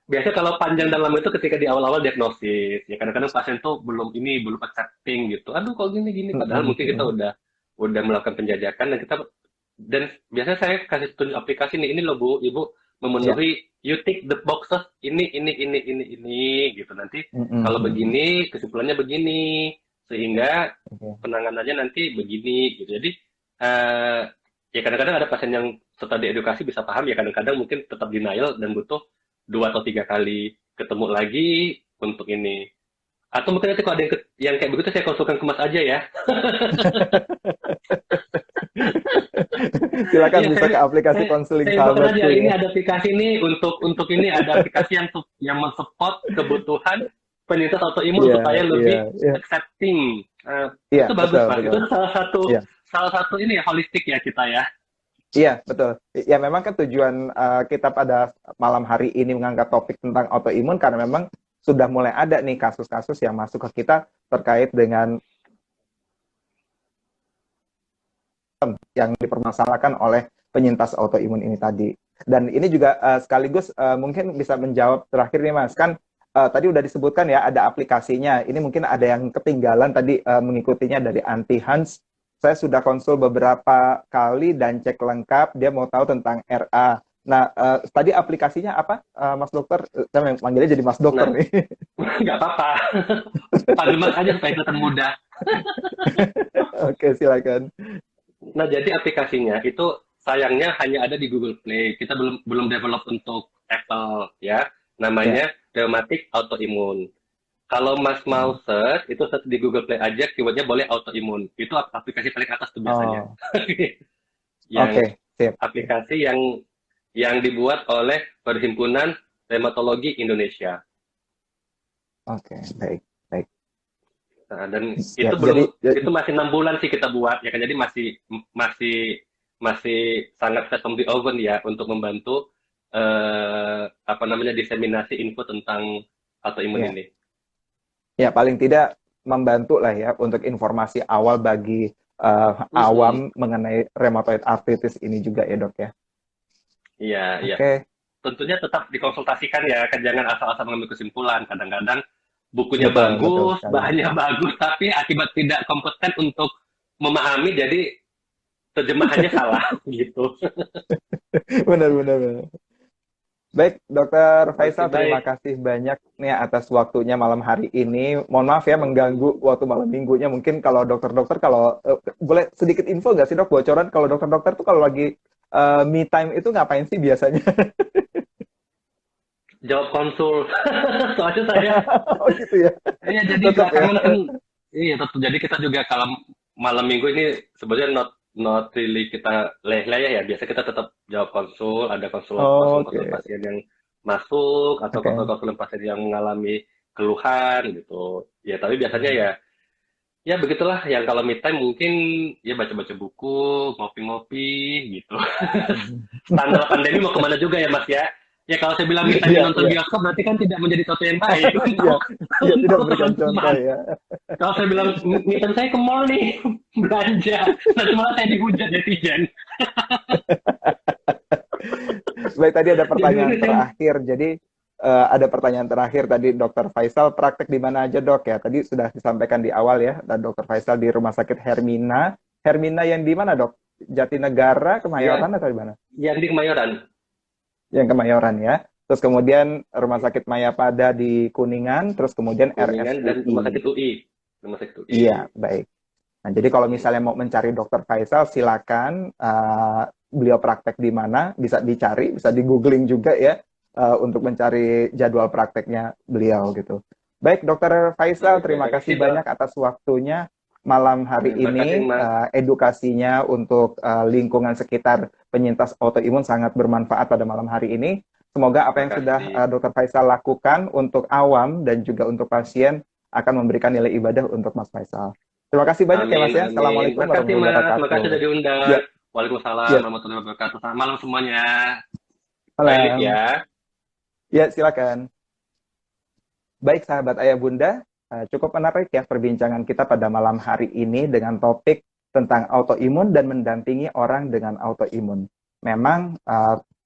biasanya kalau panjang dalam itu ketika di awal-awal diagnosis, ya kadang-kadang pasien tuh belum accepting gitu. Aduh, kok gini-gini. Padahal Mm-mm, mungkin kita mm-mm. udah melakukan penjajakan dan biasanya saya kasih tunjuk aplikasi nih, ini loh Bu, Ibu Ya. memenuhi you tick the boxes ini gitu. Nanti Mm-mm, kalau mm-mm. begini kesimpulannya begini sehingga Oke. penanganannya nanti begini gitu. Jadi eh, ya kadang-kadang ada pasien yang setelah diedukasi bisa paham ya kadang-kadang mungkin tetap denial dan butuh 2 atau 3 kali ketemu lagi untuk ini. Atau mungkin nanti kalau ada yang kayak begitu saya konsulkan ke Mas aja ya. Silakan Iya, bisa ke aplikasi saya, konseling saya infokan sahabatku aja ini ya. ada aplikasi ini untuk ini ada aplikasi yang mensupport kebutuhan penyintas autoimun Iya, supaya iya, lebih iya. accepting. Iya, Itu bagus betul, Mas. Itu betul. Iya. salah satu ini ya holistik ya kita ya. Iya, betul. Ya memang kan tujuan kita pada malam hari ini mengangkat topik tentang autoimun karena memang sudah mulai ada nih kasus-kasus yang masuk ke kita terkait dengan yang dipermasalahkan oleh penyintas autoimun ini tadi. Dan ini juga sekaligus mungkin bisa menjawab terakhir nih Mas, kan tadi udah disebutkan ya ada aplikasinya. Ini mungkin ada yang ketinggalan tadi mengikutinya dari Anti Hans. Saya sudah konsul beberapa kali dan cek lengkap. Dia mau tahu tentang RA. Nah, tadi aplikasinya apa, Mas Dokter? Saya manggilnya jadi Mas Dokter Nah, nih. nggak apa-apa. Panggil Mas aja supaya kelihatan mudah. Oke, silakan. Nah, jadi aplikasinya itu sayangnya hanya ada di Google Play. Kita belum belum develop untuk Apple ya. Ya. Namanya Rheumatic Autoimmune. Kalau Mas mau search, itu search di Google Play aja, keywordnya boleh autoimun. Itu aplikasi paling atas tuh biasanya. Oh, Yang oke, sip. aplikasi yang dibuat oleh Perhimpunan Rheumatologi Indonesia. Oke, baik, baik. Nah, dan Ya, itu masih 6 bulan sih kita buat ya kan. Jadi masih masih sangat fresh from the oven ya untuk membantu apa namanya diseminasi info tentang autoimun ya, ini. ya paling tidak membantu lah ya untuk informasi awal bagi Mm-mm. awam mengenai rheumatoid arthritis ini juga ya dok ya. Iya, iya. Oke, Tentunya tetap dikonsultasikan ya, kan jangan asal-asal mengambil kesimpulan. Kadang-kadang bukunya betul, betul bagus, sekali. bahannya bagus, tapi akibat tidak kompeten untuk memahami, jadi terjemahannya salah gitu. Benar, benar, benar. Baik, Dokter Oke, Faisal, terima baik. kasih banyak nih atas waktunya malam hari ini. Mohon maaf ya mengganggu waktu malam minggunya. Mungkin kalau dokter-dokter, kalau boleh sedikit info nggak sih dok, bocoran kalau dokter-dokter tuh kalau lagi me time itu ngapain sih biasanya? Jawab konsul. Soalnya saya, Oh gitu ya, iya jadi tetap ya. belakangan kan, iya tetap. Jadi kita juga kalau malam minggu ini sebenarnya not really kita leleh ya. Biasa kita tetap jawab konsul, ada konsul-konsul Oke, pasien yang masuk atau oke. konsul-konsul pasien yang mengalami keluhan gitu. Ya tapi biasanya Hmm. ya ya begitulah yang kalau me time mungkin ya baca-baca buku, ngopi-ngopi gitu. Hmm. Standar pandemi mau kemana juga ya Mas ya. Ya kalau saya bilang me time Iya, nonton iya, bioskop berarti kan tidak menjadi sesuatu yang baik iya, untuk iya tidak untuk memberikan contoh teman-teman. ya. Kalau saya bilang me time saya ke mall nih belanja, nanti malah saya dihujat netizen. Baik, tadi ada Jadi pertanyaan ini saya terakhir. Jadi ada pertanyaan terakhir tadi Dokter Faisal, praktek di mana aja dok ya? Tadi sudah disampaikan di awal ya, dan Dokter Faisal di Rumah Sakit Hermina. Hermina yang di mana dok? Jatinegara, ya Kemayoran atau di mana? yang di Kemayoran, Yang Kemayoran ya. Terus kemudian Rumah Sakit Mayapada di Kuningan, terus kemudian Kuningan dan Rumah RSUI. Sakit UI. Rumah Sakit UI. Iya, baik. Nah, jadi kalau misalnya mau mencari Dokter Faisal, silakan beliau praktek di mana, bisa dicari, bisa di googling juga ya, untuk mencari jadwal prakteknya beliau gitu. Baik, Dokter Faisal, Oke, terima kasih permisi dok. banyak atas waktunya malam hari Terima kasih ini. Mas. Edukasinya untuk lingkungan sekitar penyintas autoimun sangat bermanfaat pada malam hari ini. Semoga apa Terima yang sudah kasih. Dokter Faisal lakukan untuk awam dan juga untuk pasien akan memberikan nilai ibadah untuk Mas Faisal. Terima kasih banyak ya Amin, Mas ya. amin. Assalamualaikum Makasih warahmatullahi Mas, makasih wabarakatuh. sudah diundang. Ya, Waalaikumsalam ya, warahmatullahi wabarakatuh. Selamat malam semuanya. Saya lihat malam. ya. Ya, silakan. Baik sahabat ayah bunda, cukup menarik ya perbincangan kita pada malam hari ini dengan topik tentang autoimun dan mendampingi orang dengan autoimun. Memang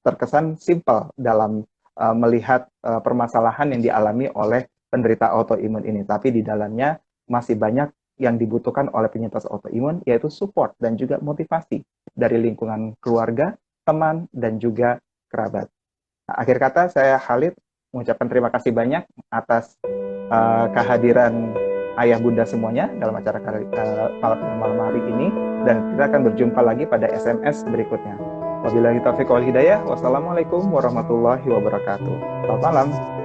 terkesan simpel dalam melihat permasalahan yang dialami oleh penderita autoimun ini, tapi di dalamnya masih banyak yang dibutuhkan oleh penyintas autoimun, yaitu support dan juga motivasi dari lingkungan keluarga, teman, dan juga kerabat. Nah, akhir kata saya Khalid mengucapkan terima kasih banyak atas kehadiran ayah bunda semuanya dalam acara malam hari ini, dan kita akan berjumpa lagi pada SMS berikutnya. Wabillahi taufiq wal hidayah. Wassalamualaikum warahmatullahi wabarakatuh. Selamat malam.